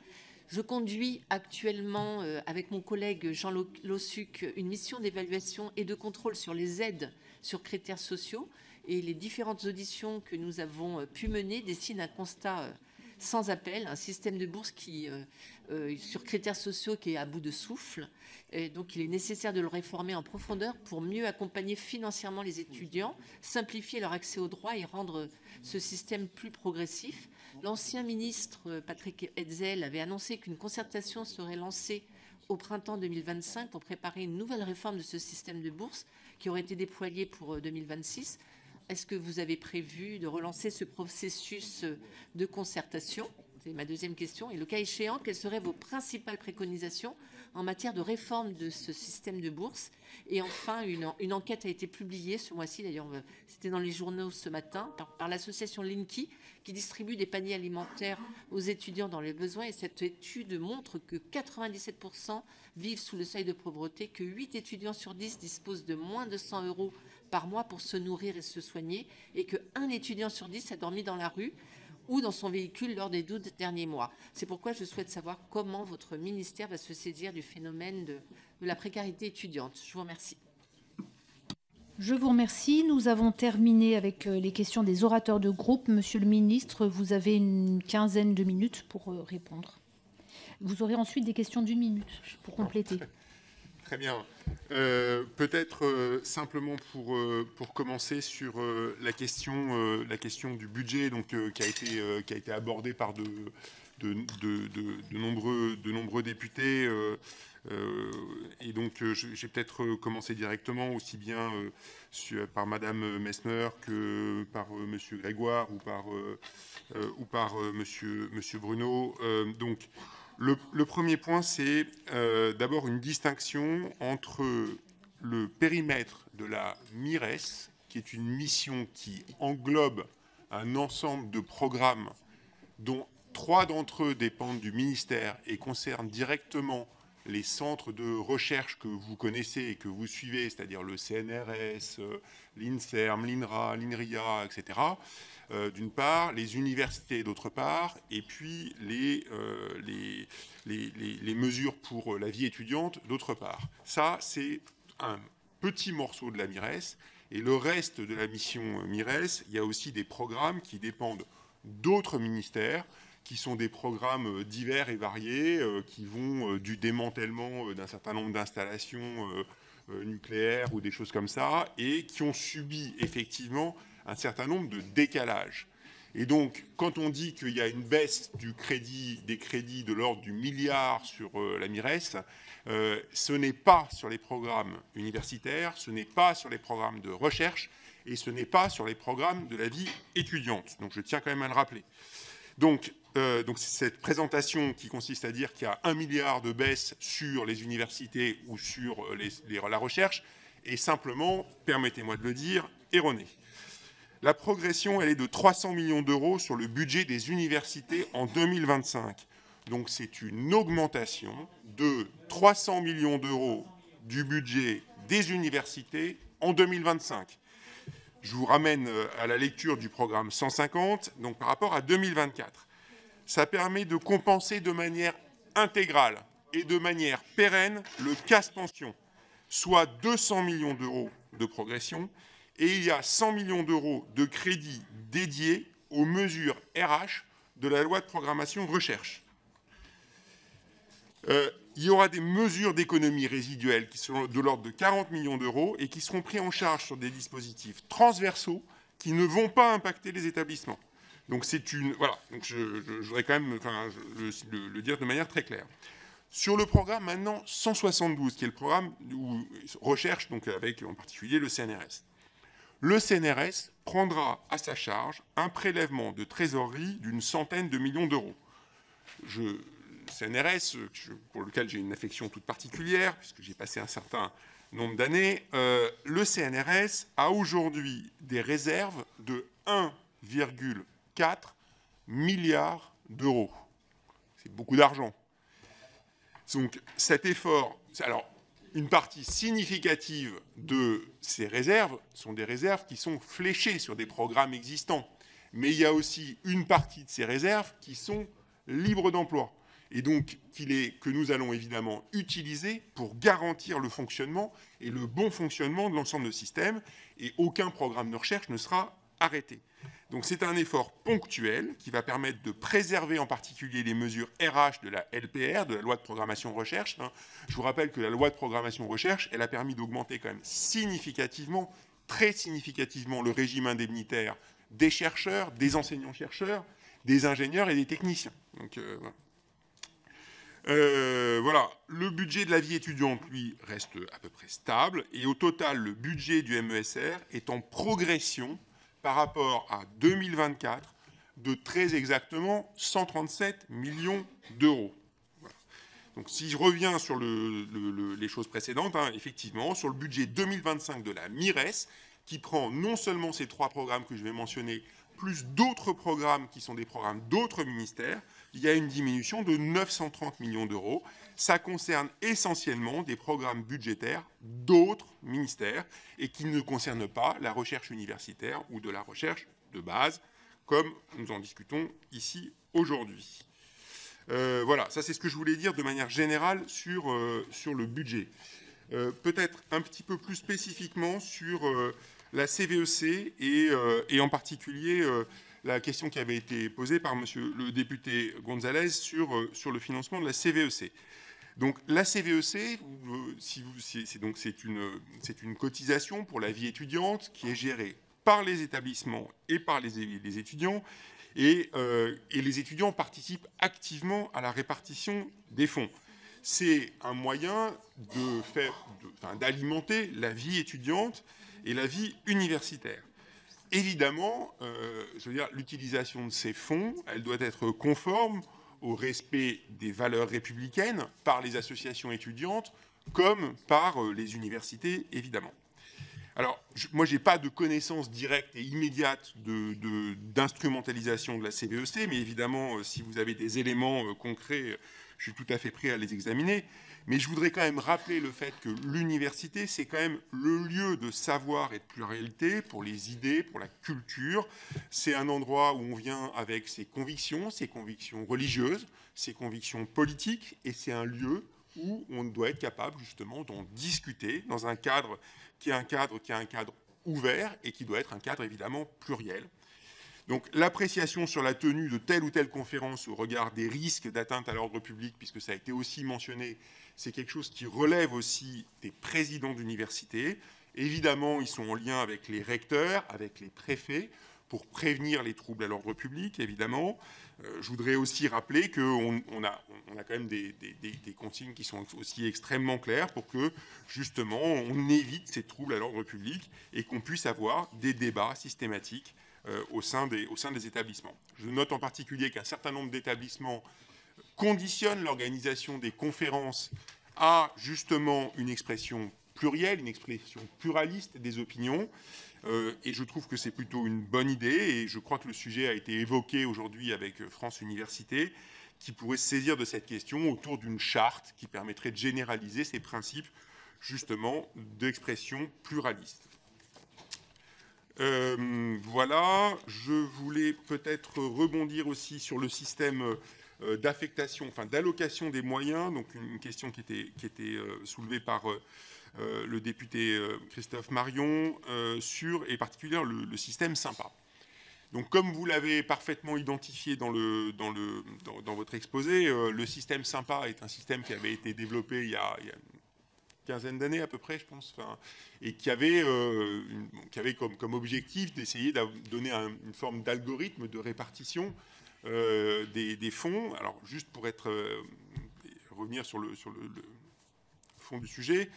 Je conduis actuellement, avec mon collègue Jean Lossuc, une mission d'évaluation et de contrôle sur les aides sur critères sociaux. Et les différentes auditions que nous avons pu mener dessinent un constat sans appel, un système de bourse sur critères sociaux qui est à bout de souffle. Et donc il est nécessaire de le réformer en profondeur pour mieux accompagner financièrement les étudiants, simplifier leur accès aux droits et rendre ce système plus progressif. L'ancien ministre Patrick Hetzel avait annoncé qu'une concertation serait lancée au printemps 2025 pour préparer une nouvelle réforme de ce système de bourse qui aurait été déployé pour 2026. Est-ce que vous avez prévu de relancer ce processus de concertation? C'était ma deuxième question. Et le cas échéant, quelles seraient vos principales préconisations en matière de réforme de ce système de bourse? Et enfin, une enquête a été publiée ce mois-ci, d'ailleurs, c'était dans les journaux ce matin, par l'association Linky, qui distribue des paniers alimentaires aux étudiants dans les besoins. Et cette étude montre que 97% vivent sous le seuil de pauvreté, que 8 étudiants sur 10 disposent de moins de 100 € par mois pour se nourrir et se soigner, et qu'un étudiant sur 10 a dormi dans la rue ou dans son véhicule lors des 12 derniers mois. C'est pourquoi je souhaite savoir comment votre ministère va se saisir du phénomène de la précarité étudiante. Je vous remercie. Je vous remercie. Nous avons terminé avec les questions des orateurs de groupe. Monsieur le ministre, vous avez une quinzaine de minutes pour répondre. Vous aurez ensuite des questions d'1 minute pour compléter. Très bien. Peut-être simplement pour commencer sur la question du budget, donc, qui a été abordée par de nombreux députés. Et donc, je vais peut-être commencer directement, aussi bien par Madame Messmer que par Monsieur Grégoire ou par Monsieur Bruno. Donc, le premier point, c'est d'abord une distinction entre le périmètre de la MIRES, qui est une mission qui englobe un ensemble de programmes dont 3 d'entre eux dépendent du ministère et concernent directement les centres de recherche que vous connaissez et que vous suivez, c'est-à-dire le CNRS, l'INSERM, l'INRA, l'INRIA, etc., d'une part, les universités d'autre part, et puis les mesures pour la vie étudiante d'autre part. Ça, c'est un petit morceau de la MIRES. Et le reste de la mission MIRES, il y a aussi des programmes qui dépendent d'autres ministères, qui sont des programmes divers et variés, qui vont du démantèlement d'un certain nombre d'installations nucléaires ou des choses comme ça, et qui ont subi effectivement un certain nombre de décalages. Et donc, quand on dit qu'il y a une baisse des crédits de l'ordre du milliard sur la MIRES, ce n'est pas sur les programmes universitaires, ce n'est pas sur les programmes de recherche, et ce n'est pas sur les programmes de la vie étudiante. Donc, je tiens quand même à le rappeler. Donc cette présentation qui consiste à dire qu'il y a 1 milliard de baisse sur les universités ou sur la recherche est simplement, permettez-moi de le dire, erronée. La progression, elle est de 300 millions d'euros sur le budget des universités en 2025. Donc c'est une augmentation de 300 millions d'euros du budget des universités en 2025. Je vous ramène à la lecture du programme 150, donc par rapport à 2024. Ça permet de compenser de manière intégrale et de manière pérenne le casse-pension, soit 200 millions d'euros de progression, et il y a 100 millions d'euros de crédits dédiés aux mesures RH de la loi de programmation recherche. Il y aura des mesures d'économie résiduelles qui seront de l'ordre de 40 millions d'euros et qui seront pris en charge sur des dispositifs transversaux qui ne vont pas impacter les établissements. Donc c'est une... Voilà, donc je voudrais quand même le dire de manière très claire. Sur le programme maintenant 172, qui est le programme recherche, donc avec en particulier le CNRS. Le CNRS prendra à sa charge un prélèvement de trésorerie d'une centaine de millions d'euros. CNRS, pour lequel j'ai une affection toute particulière, puisque j'ai passé un certain nombre d'années, le CNRS a aujourd'hui des réserves de 1,4 milliard d'euros. C'est beaucoup d'argent. Donc cet effort... Alors, une partie significative de ces réserves sont des réserves qui sont fléchées sur des programmes existants. Mais il y a aussi une partie de ces réserves qui sont libres d'emploi. Et donc que nous allons évidemment utiliser pour garantir le fonctionnement et le bon fonctionnement de l'ensemble de système. Et aucun programme de recherche ne sera arrêté. Donc c'est un effort ponctuel qui va permettre de préserver en particulier les mesures RH de la LPR, de la loi de programmation recherche. Je vous rappelle que la loi de programmation recherche, elle a permis d'augmenter quand même significativement, très significativement, le régime indemnitaire des chercheurs, des enseignants-chercheurs, des ingénieurs et des techniciens. Donc voilà, le budget de la vie étudiante, lui, reste à peu près stable. Et au total, le budget du MESR est en progression par rapport à 2024, de très exactement 137 millions d'euros. Voilà. Donc si je reviens sur les choses précédentes, hein, effectivement, sur le budget 2025 de la MIRES, qui prend non seulement ces 3 programmes que je vais mentionner, plus d'autres programmes qui sont des programmes d'autres ministères, il y a une diminution de 930 millions d'euros. Ça concerne essentiellement des programmes budgétaires d'autres ministères et qui ne concernent pas la recherche universitaire ou de la recherche de base, comme nous en discutons ici aujourd'hui. Voilà, ça c'est ce que je voulais dire de manière générale sur le budget. Peut-être un petit peu plus spécifiquement sur la CVEC et en particulier la question qui avait été posée par monsieur le député Gonzalez sur le financement de la CVEC. Donc la CVEC, c'est une cotisation pour la vie étudiante qui est gérée par les établissements et par les étudiants, et les étudiants participent activement à la répartition des fonds. C'est un moyen d'alimenter la vie étudiante et la vie universitaire. Évidemment, l'utilisation de ces fonds, elle doit être conforme au respect des valeurs républicaines par les associations étudiantes comme par les universités, évidemment. Alors, moi, je n'ai pas de connaissance directe et immédiate d'instrumentalisation de la CVEC, mais évidemment, si vous avez des éléments concrets, je suis tout à fait prêt à les examiner. Mais je voudrais quand même rappeler le fait que l'université, c'est quand même le lieu de savoir et de pluralité pour les idées, pour la culture. C'est un endroit où on vient avec ses convictions religieuses, ses convictions politiques, et c'est un lieu où on doit être capable justement d'en discuter dans un cadre qui est un cadre ouvert et qui doit être un cadre évidemment pluriel. Donc l'appréciation sur la tenue de telle ou telle conférence au regard des risques d'atteinte à l'ordre public, puisque ça a été aussi mentionné, c'est quelque chose qui relève aussi des présidents d'université. Évidemment, ils sont en lien avec les recteurs, avec les préfets, pour prévenir les troubles à l'ordre public, évidemment. Je voudrais aussi rappeler qu'on a quand même des consignes qui sont aussi extrêmement claires pour que, justement, on évite ces troubles à l'ordre public et qu'on puisse avoir des débats systématiques au sein des établissements. Je note en particulier qu'un certain nombre d'établissements conditionnent l'organisation des conférences à, justement, une expression plurielle, une expression pluraliste des opinions. Et je trouve que c'est plutôt une bonne idée, et je crois que le sujet a été évoqué aujourd'hui avec France Université, qui pourrait se saisir de cette question autour d'une charte qui permettrait de généraliser ces principes, justement, d'expression pluraliste. Voilà, je voulais peut-être rebondir aussi sur le système d'affectation, enfin d'allocation des moyens, donc une question qui était soulevée par le député Christophe Marion, et particulièrement le système Sympa. Donc, comme vous l'avez parfaitement identifié dans votre exposé, le système Sympa est un système qui avait été développé il y a une quinzaine d'années à peu près, je pense, et qui avait comme objectif d'essayer de donner une forme d'algorithme de répartition des fonds. Alors, juste pour revenir sur le fond du sujet,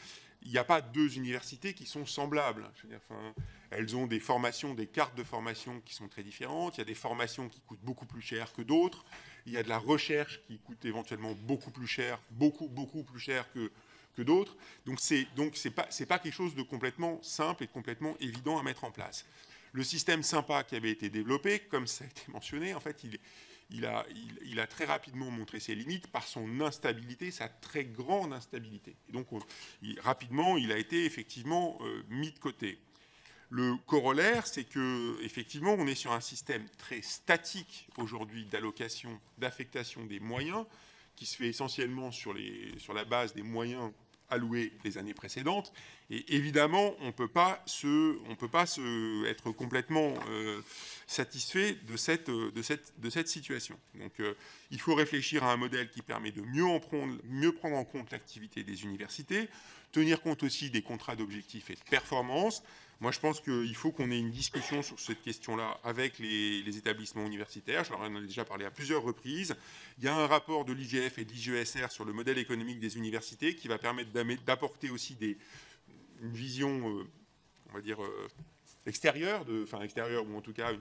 il n'y a pas 2 universités qui sont semblables. Je veux dire, elles ont des formations, des cartes de formation qui sont très différentes. Il y a des formations qui coûtent beaucoup plus cher que d'autres. Il y a de la recherche qui coûte éventuellement beaucoup plus cher, beaucoup plus cher que d'autres. Donc c'est pas quelque chose de complètement simple et de complètement évident à mettre en place. Le système Sympa qui avait été développé, comme ça a été mentionné, en fait, il a très rapidement montré ses limites par son instabilité, sa très grande instabilité. Et donc, rapidement, il a été effectivement mis de côté. Le corollaire, c'est qu'effectivement, on est sur un système très statique aujourd'hui d'allocation, d'affectation des moyens, qui se fait essentiellement sur la base des moyens alloués les années précédentes. Et évidemment, on ne peut pas être complètement satisfait de cette situation. Donc, il faut réfléchir à un modèle qui permet de mieux prendre en compte l'activité des universités, tenir compte aussi des contrats d'objectifs et de performance. Moi, je pense qu'il faut qu'on ait une discussion sur cette question-là avec les établissements universitaires. Je leur en ai déjà parlé à plusieurs reprises. Il y a un rapport de l'IGF et de l'IGESR sur le modèle économique des universités qui va permettre d'apporter aussi une vision, on va dire, extérieure, ou en tout cas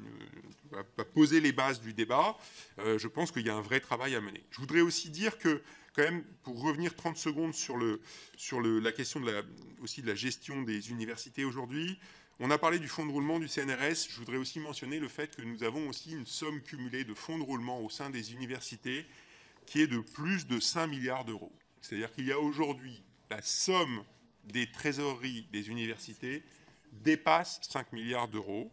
va poser les bases du débat. Je pense qu'il y a un vrai travail à mener. Je voudrais aussi dire que, quand même, pour revenir 30 secondes sur la question aussi de la gestion des universités aujourd'hui, on a parlé du fonds de roulement du CNRS. Je voudrais aussi mentionner le fait que nous avons aussi une somme cumulée de fonds de roulement au sein des universités qui est de plus de 5 milliards d'euros. C'est-à-dire qu'il y a aujourd'hui la somme des trésoreries des universités dépasse 5 milliards d'euros.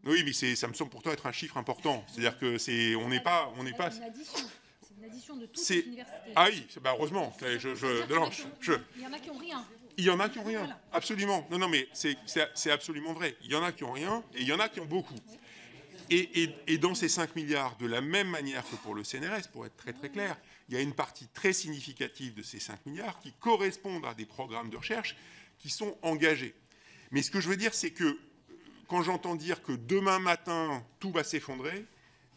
Oui, mais ça me semble pourtant être un chiffre important. C'est-à-dire que on n'est pas. C'est une addition de toutes les universités. Ah oui, heureusement. Il y en a qui n'ont rien. Il y en a qui n'ont rien, voilà. Absolument. Non, mais c'est absolument vrai. Il y en a qui n'ont rien et il y en a qui ont beaucoup. Et dans ces 5 milliards, de la même manière que pour le CNRS, pour être très très clair, il y a une partie très significative de ces 5 milliards qui correspondent à des programmes de recherche qui sont engagés. Mais ce que je veux dire, c'est que quand j'entends dire que demain matin, tout va s'effondrer,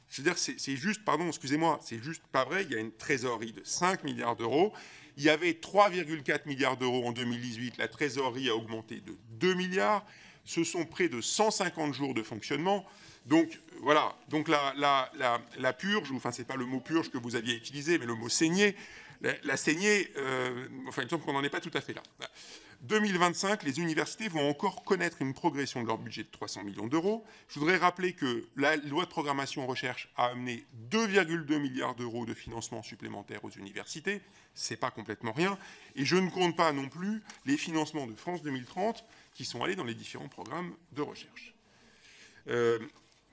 je veux dire, c'est juste, pardon, excusez-moi, c'est juste pas vrai. Il y a une trésorerie de 5 milliards d'euros. Il y avait 3,4 milliards d'euros en 2018. La trésorerie a augmenté de 2 milliards. Ce sont près de 150 jours de fonctionnement. Donc, voilà. Donc, la purge, enfin, c'est pas le mot purge que vous aviez utilisé, mais le mot saignée. La saignée, enfin, il me semble qu'on n'en est pas tout à fait là. 2025, les universités vont encore connaître une progression de leur budget de 300 millions d'euros. Je voudrais rappeler que la loi de programmation recherche a amené 2,2 milliards d'euros de financement supplémentaire aux universités. Ce n'est pas complètement rien. Et je ne compte pas non plus les financements de France 2030 qui sont allés dans les différents programmes de recherche.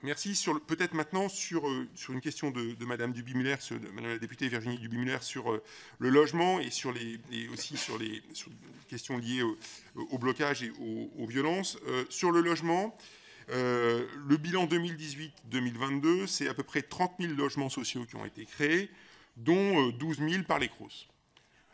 Merci. Peut-être maintenant sur une question de Madame Duby-Muller, de Madame la députée Virginie Duby-Muller sur le logement et aussi sur les questions liées au blocage et aux violences. Sur le logement, le bilan 2018-2022, c'est à peu près 30 000 logements sociaux qui ont été créés, dont 12 000 par les CROUS.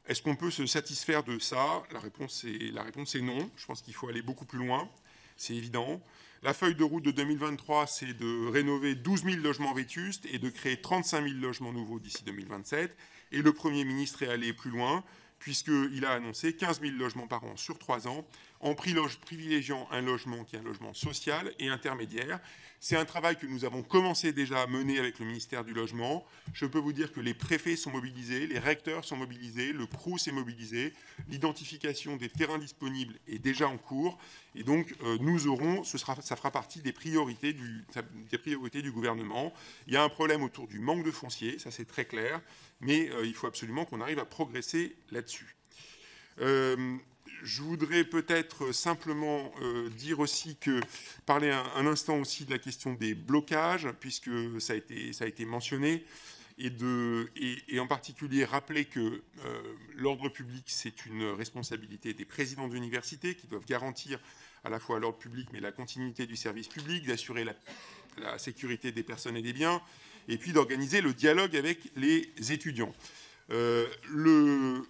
Est-ce qu'on peut se satisfaire de ça? La réponse est non. Je pense qu'il faut aller beaucoup plus loin. C'est évident. La feuille de route de 2023, c'est de rénover 12 000 logements vétustes et de créer 35 000 logements nouveaux d'ici 2027. Et le Premier ministre est allé plus loin, puisqu'il a annoncé 15 000 logements par an sur 3 ans, en privilégiant un logement qui est un logement social et intermédiaire. C'est un travail que nous avons commencé déjà à mener avec le ministère du Logement. Je peux vous dire que les préfets sont mobilisés, les recteurs sont mobilisés, le CROUS est mobilisé, l'identification des terrains disponibles est déjà en cours. Et donc, ça fera partie des priorités du gouvernement. Il y a un problème autour du manque de foncier, ça c'est très clair, mais il faut absolument qu'on arrive à progresser là-dessus. Je voudrais peut-être simplement dire aussi parler un instant aussi de la question des blocages, puisque ça a été mentionné, et en particulier rappeler que l'ordre public, c'est une responsabilité des présidents d'université qui doivent garantir à la fois l'ordre public, mais la continuité du service public, d'assurer la sécurité des personnes et des biens, et puis d'organiser le dialogue avec les étudiants. Le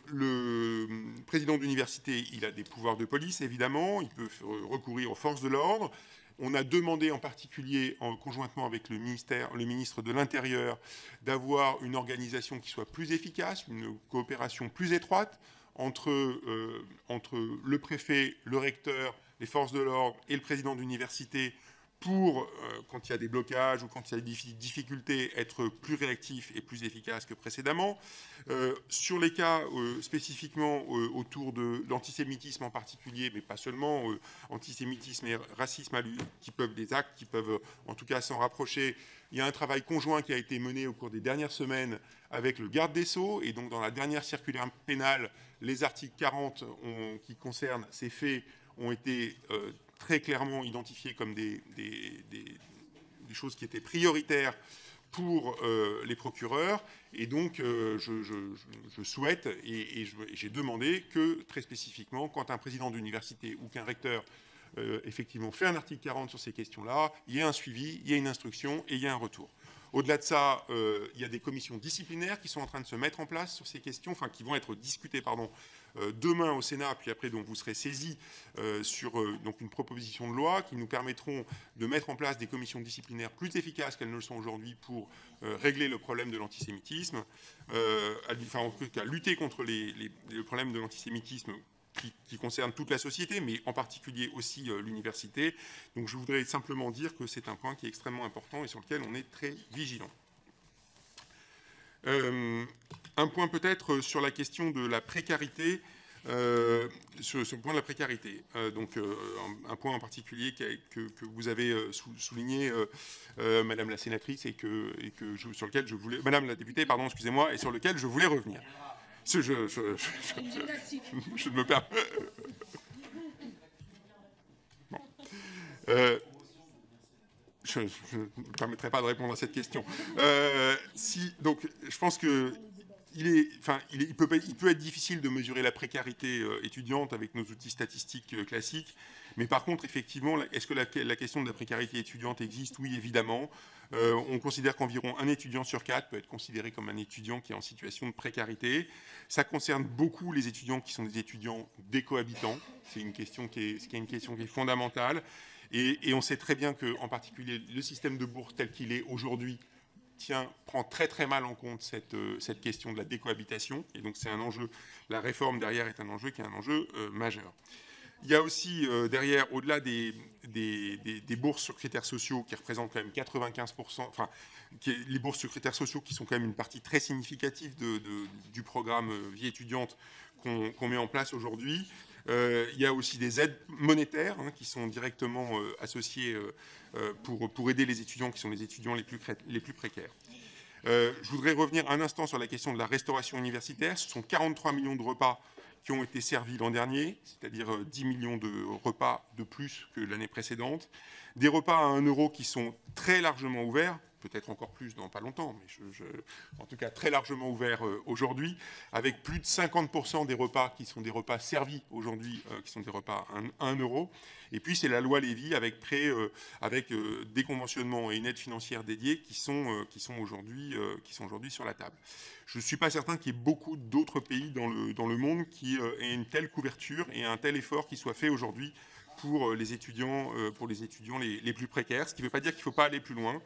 président d'université, il a des pouvoirs de police, évidemment, il peut recourir aux forces de l'ordre. On a demandé en particulier, conjointement avec le ministre de l'Intérieur, d'avoir une organisation qui soit plus efficace, une coopération plus étroite entre le préfet, le recteur, les forces de l'ordre et le président d'université pour, quand il y a des blocages ou quand il y a des difficultés, être plus réactif et plus efficace que précédemment. Sur les cas spécifiquement autour de l'antisémitisme en particulier, mais pas seulement, antisémitisme et racisme, des actes qui peuvent en tout cas s'en rapprocher, il y a un travail conjoint qui a été mené au cours des dernières semaines avec le garde des Sceaux, et donc dans la dernière circulaire pénale, les articles 40 qui concernent ces faits ont été très clairement identifiés comme des choses qui étaient prioritaires pour les procureurs. Et donc, je souhaite et j'ai demandé que, très spécifiquement, quand un président d'université ou qu'un recteur effectivement fait un article 40 sur ces questions-là, il y ait un suivi, il y ait une instruction et il y ait un retour. Au-delà de ça, il y a des commissions disciplinaires qui sont en train de se mettre en place sur ces questions, enfin qui vont être discutées, demain au Sénat, puis après donc vous serez saisis sur donc une proposition de loi qui nous permettront de mettre en place des commissions disciplinaires plus efficaces qu'elles ne le sont aujourd'hui pour régler le problème de l'antisémitisme, enfin en tout cas lutter contre le problème de l'antisémitisme qui concerne toute la société, mais en particulier aussi l'université. Donc je voudrais simplement dire que c'est un point qui est extrêmement important et sur lequel on est très vigilant. Un point peut-être sur la question de la précarité, sur le point de la précarité. Donc un point en particulier que vous avez souligné, Madame la sénatrice, sur lequel je voulais, Madame la députée, pardon, excusez-moi, et sur lequel je voulais revenir. Je me permets. Bon. Je ne me permettrai pas de répondre à cette question. Donc, je pense que il peut être difficile de mesurer la précarité étudiante avec nos outils statistiques classiques, mais par contre, effectivement, est-ce que la question de la précarité étudiante existe? Oui, évidemment. On considère qu'environ un étudiant sur 4 peut être considéré comme un étudiant qui est en situation de précarité. Ça concerne beaucoup les étudiants qui sont des étudiants décohabitants. C'est une question qui est fondamentale. Et on sait très bien qu'en particulier, le système de bourse tel qu'il est aujourd'hui prend très très mal en compte cette question de la décohabitation. Et donc c'est un enjeu, la réforme derrière est un enjeu qui est un enjeu majeur. Il y a aussi derrière, au-delà des bourses sur critères sociaux qui représentent quand même 95%, enfin les bourses sur critères sociaux qui sont quand même une partie très significative du programme vie étudiante qu'on met en place aujourd'hui. Il y a aussi des aides monétaires qui sont directement associées pour aider les étudiants qui sont les étudiants les plus précaires. Je voudrais revenir un instant sur la question de la restauration universitaire. Ce sont 43 millions de repas qui ont été servis l'an dernier, c'est-à-dire 10 millions de repas de plus que l'année précédente. Des repas à 1 € qui sont très largement ouverts, peut-être encore plus dans pas longtemps, mais en tout cas très largement ouverts aujourd'hui, avec plus de 50% des repas qui sont des repas servis aujourd'hui, qui sont des repas à 1 €. Et puis c'est la loi Lévy avec des conventionnements et une aide financière dédiée qui sont aujourd'hui sur la table. Je ne suis pas certain qu'il y ait beaucoup d'autres pays dans le monde qui aient une telle couverture et un tel effort qui soit fait aujourd'hui pour les étudiants les plus précaires, ce qui ne veut pas dire qu'il ne faut pas aller plus loin,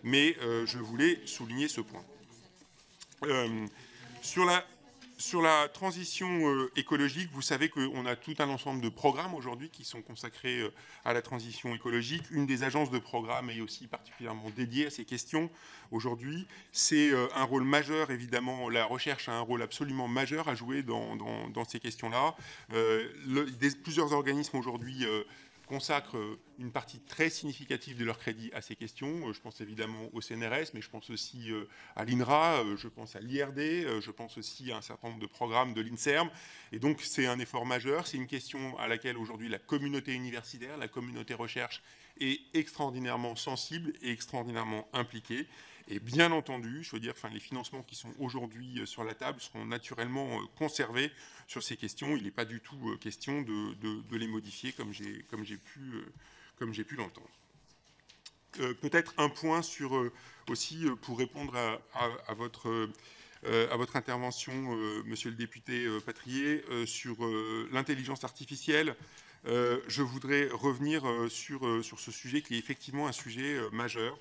mais je voulais souligner ce point. Sur la transition écologique, vous savez qu'on a tout un ensemble de programmes aujourd'hui qui sont consacrés à la transition écologique. Une des agences de programme est aussi particulièrement dédiée à ces questions aujourd'hui. C'est un rôle majeur, évidemment, la recherche a un rôle absolument majeur à jouer dans ces questions-là. Plusieurs organismes aujourd'hui consacrent une partie très significative de leur crédit à ces questions. Je pense évidemment au CNRS, mais je pense aussi à l'INRA, je pense à l'IRD, je pense aussi à un certain nombre de programmes de l'INSERM. Et donc c'est un effort majeur, c'est une question à laquelle aujourd'hui la communauté universitaire, la communauté recherche est extraordinairement sensible et extraordinairement impliquée. Et bien entendu, je veux dire, les financements qui sont aujourd'hui sur la table seront naturellement conservés sur ces questions. Il n'est pas du tout question de les modifier comme j'ai pu l'entendre. Peut-être un point aussi pour répondre à votre intervention, monsieur le député Patrier, sur l'intelligence artificielle. Je voudrais revenir sur ce sujet qui est effectivement un sujet majeur.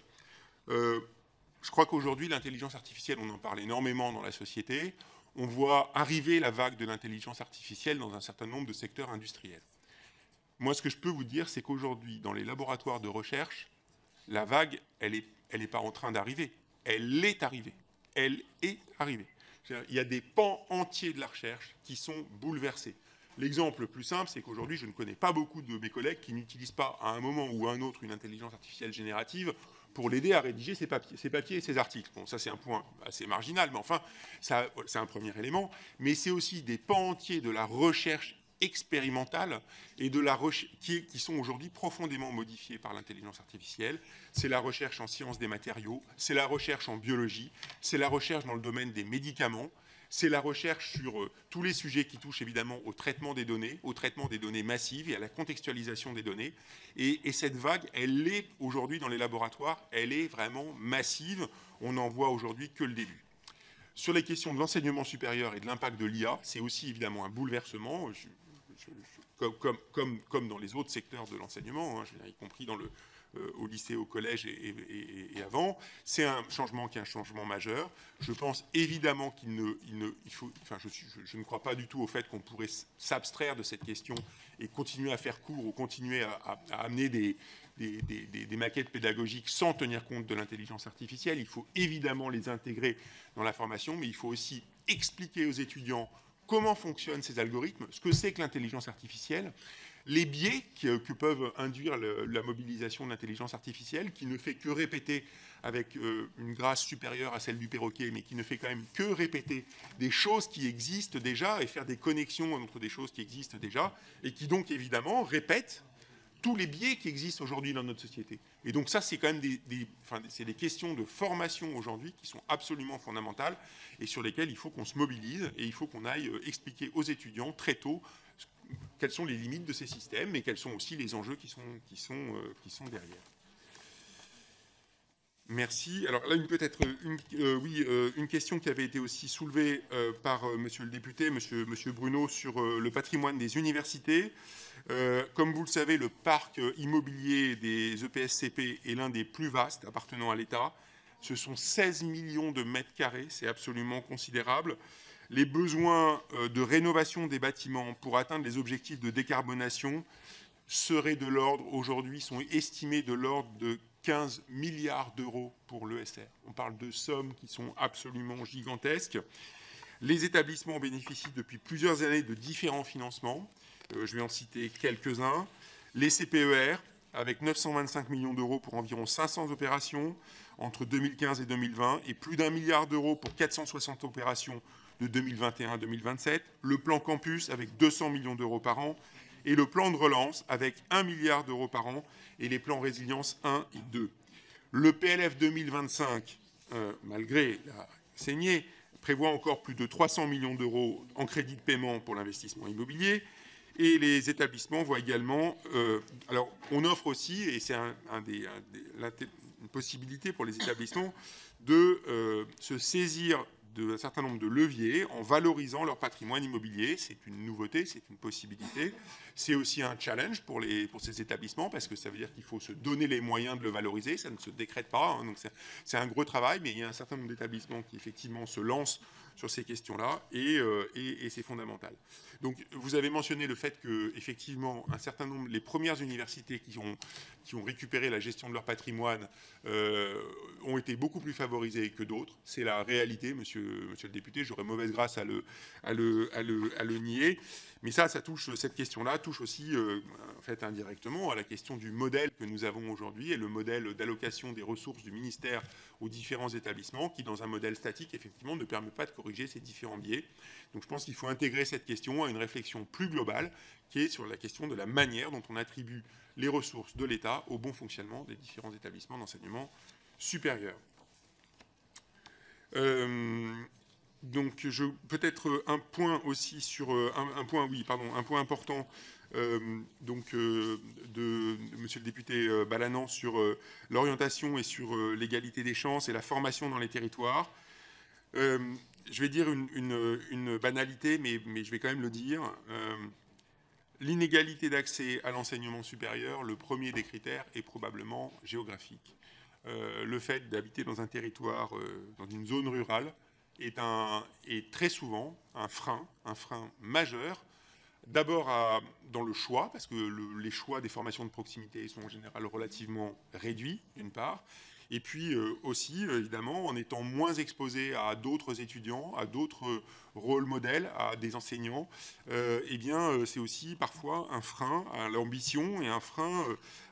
Je crois qu'aujourd'hui, l'intelligence artificielle, on en parle énormément dans la société. On voit arriver la vague de l'intelligence artificielle dans un certain nombre de secteurs industriels. Moi, ce que je peux vous dire, c'est qu'aujourd'hui, dans les laboratoires de recherche, la vague, elle est pas en train d'arriver. Elle est arrivée. Elle est arrivée. Il y a des pans entiers de la recherche qui sont bouleversés. L'exemple le plus simple, c'est qu'aujourd'hui, je ne connais pas beaucoup de mes collègues qui n'utilisent pas à un moment ou à un autre une intelligence artificielle générative pour l'aider à rédiger ses papiers et ses articles. Bon, ça, c'est un point assez marginal, mais enfin, c'est un premier élément. Mais c'est aussi des pans entiers de la recherche expérimentale et de la qui sont aujourd'hui profondément modifiés par l'intelligence artificielle. C'est la recherche en sciences des matériaux, c'est la recherche en biologie, c'est la recherche dans le domaine des médicaments, c'est la recherche sur tous les sujets qui touchent évidemment au traitement des données massives et à la contextualisation des données. Et cette vague, elle est aujourd'hui dans les laboratoires, elle est vraiment massive. On n'en voit aujourd'hui que le début. Sur les questions de l'enseignement supérieur et de l'impact de l'IA, c'est aussi évidemment un bouleversement, comme dans les autres secteurs de l'enseignement, y compris dans au lycée, au collège et avant. C'est un changement qui est un changement majeur. Je pense évidemment je ne crois pas du tout au fait qu'on pourrait s'abstraire de cette question et continuer à faire cours ou continuer à amener des maquettes pédagogiques sans tenir compte de l'intelligence artificielle. Il faut évidemment les intégrer dans la formation, mais il faut aussi expliquer aux étudiants comment fonctionnent ces algorithmes, ce que c'est que l'intelligence artificielle, les biais que peuvent induire la mobilisation de l'intelligence artificielle, qui ne fait que répéter avec une grâce supérieure à celle du perroquet, mais qui ne fait quand même que répéter des choses qui existent déjà et faire des connexions entre des choses qui existent déjà, et qui donc évidemment répètent tous les biais qui existent aujourd'hui dans notre société. Et donc ça, c'est quand même des questions de formation aujourd'hui qui sont absolument fondamentales et sur lesquelles il faut qu'on se mobilise et il faut qu'on aille expliquer aux étudiants très tôt quelles sont les limites de ces systèmes et quels sont aussi les enjeux qui sont derrière. Merci. Alors là, peut-être une question qui avait été aussi soulevée par monsieur le député, monsieur Bruno, sur le patrimoine des universités. Comme vous le savez, le parc immobilier des EPSCP est l'un des plus vastes appartenant à l'État. Ce sont 16 millions de mètres carrés, c'est absolument considérable. Les besoins de rénovation des bâtiments pour atteindre les objectifs de décarbonation seraient de l'ordre, aujourd'hui, sont estimés de l'ordre de 15 milliards d'euros pour l'ESR. On parle de sommes qui sont absolument gigantesques. Les établissements bénéficient depuis plusieurs années de différents financements. Je vais en citer quelques-uns. Les CPER, avec 925 millions d'euros pour environ 500 opérations entre 2015 et 2020, et plus d'1 milliard d'euros pour 460 opérations de 2021 à 2027. Le plan Campus, avec 200 millions d'euros par an. Et le plan de relance, avec 1 milliard d'euros par an, et les plans Résilience 1 et 2. Le PLF 2025, malgré la saignée, prévoit encore plus de 300 millions d'euros en crédit de paiement pour l'investissement immobilier. Et les établissements voient également... alors, on offre aussi, et c'est une possibilité pour les établissements, de se saisir d'un certain nombre de leviers en valorisant leur patrimoine immobilier. C'est une nouveauté, c'est une possibilité. C'est aussi un challenge pour ces établissements parce que ça veut dire qu'il faut se donner les moyens de le valoriser. Ça ne se décrète pas, hein, donc c'est un gros travail, mais il y a un certain nombre d'établissements qui effectivement se lancent sur ces questions-là et c'est fondamental. Donc vous avez mentionné le fait que effectivement un certain nombre, les premières universités qui ont récupéré la gestion de leur patrimoine ont été beaucoup plus favorisées que d'autres. C'est la réalité, monsieur le député. J'aurais mauvaise grâce à le nier. Mais cette question-là touche aussi, en fait, indirectement à la question du modèle que nous avons aujourd'hui et le modèle d'allocation des ressources du ministère aux différents établissements qui, dans un modèle statique, effectivement, ne permet pas de corriger ces différents biais. Donc je pense qu'il faut intégrer cette question à une réflexion plus globale qui est sur la question de la manière dont on attribue les ressources de l'État au bon fonctionnement des différents établissements d'enseignement supérieur. Donc, peut-être un point aussi sur un point important de monsieur le député Balanant sur l'orientation et sur l'égalité des chances et la formation dans les territoires. Je vais dire une banalité, mais je vais quand même le dire. L'inégalité d'accès à l'enseignement supérieur, le premier des critères est probablement géographique. Le fait d'habiter dans un territoire, dans une zone rurale, est très souvent un frein majeur, d'abord dans le choix, parce que les choix des formations de proximité sont en général relativement réduits, d'une part, et puis aussi, évidemment, en étant moins exposé à d'autres étudiants, à d'autres rôles modèles, à des enseignants, eh bien, c'est aussi parfois un frein à l'ambition et un frein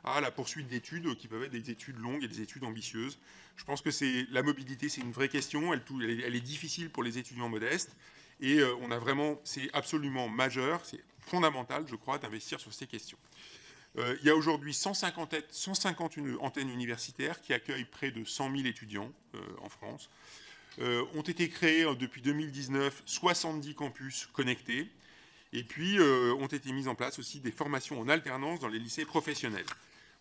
à la poursuite d'études qui peuvent être des études longues et des études ambitieuses. Je pense que la mobilité, c'est une vraie question. Elle est difficile pour les étudiants modestes. Et c'est absolument majeur, c'est fondamental, je crois, d'investir sur ces questions. Il y a aujourd'hui 150 antennes universitaires qui accueillent près de 100 000 étudiants en France. Ont été créés depuis 2019 70 campus connectés. Et puis, ont été mises en place aussi des formations en alternance dans les lycées professionnels.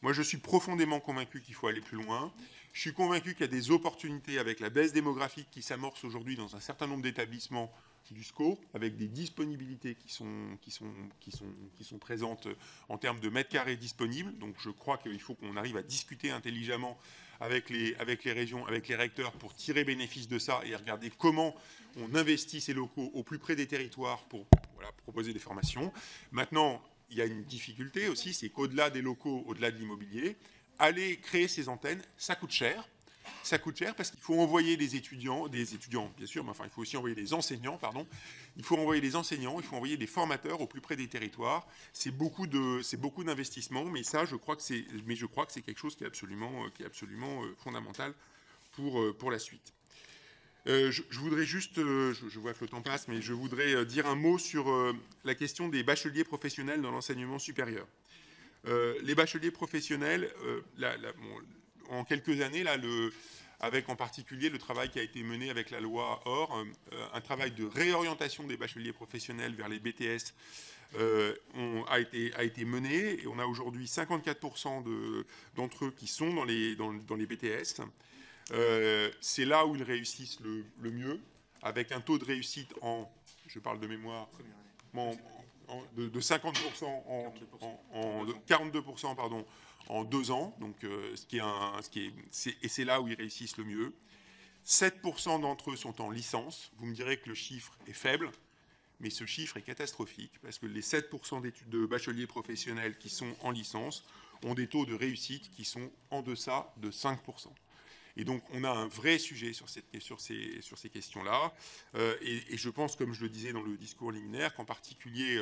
Moi, je suis profondément convaincu qu'il faut aller plus loin. Je suis convaincu qu'il y a des opportunités avec la baisse démographique qui s'amorce aujourd'hui dans un certain nombre d'établissements du SCO, avec des disponibilités qui sont présentes en termes de mètres carrés disponibles. Donc je crois qu'il faut qu'on arrive à discuter intelligemment avec les régions, avec les recteurs, pour tirer bénéfice de ça et regarder comment on investit ces locaux au plus près des territoires pour proposer des formations. Maintenant, il y a une difficulté aussi, c'est qu'au-delà des locaux, au-delà de l'immobilier, aller créer ces antennes, ça coûte cher. Ça coûte cher parce qu'il faut envoyer des étudiants bien sûr, mais enfin il faut aussi envoyer des enseignants, pardon. Il faut envoyer des enseignants, il faut envoyer des formateurs au plus près des territoires. C'est beaucoup d'investissements, mais ça, je crois que c'est quelque chose qui est absolument fondamental pour la suite. Je voudrais juste, je vois que le temps passe, mais je voudrais dire un mot sur la question des bacheliers professionnels dans l'enseignement supérieur. Les bacheliers professionnels, en quelques années, là, avec en particulier le travail qui a été mené avec la loi OR, un travail de réorientation des bacheliers professionnels vers les BTS a été mené, et on a aujourd'hui 54% d'entre eux qui sont dans les BTS. C'est là où ils réussissent le mieux, avec un taux de réussite je parle de mémoire, de 50% 42% pardon, en 2 ans, donc et c'est là où ils réussissent le mieux. 7% d'entre eux sont en licence. Vous me direz que le chiffre est faible, mais ce chiffre est catastrophique, parce que les 7% de bacheliers professionnels qui sont en licence ont des taux de réussite qui sont en deçà de 5%. Et donc, on a un vrai sujet sur ces questions-là. Et je pense, comme je le disais dans le discours liminaire, qu'en particulier,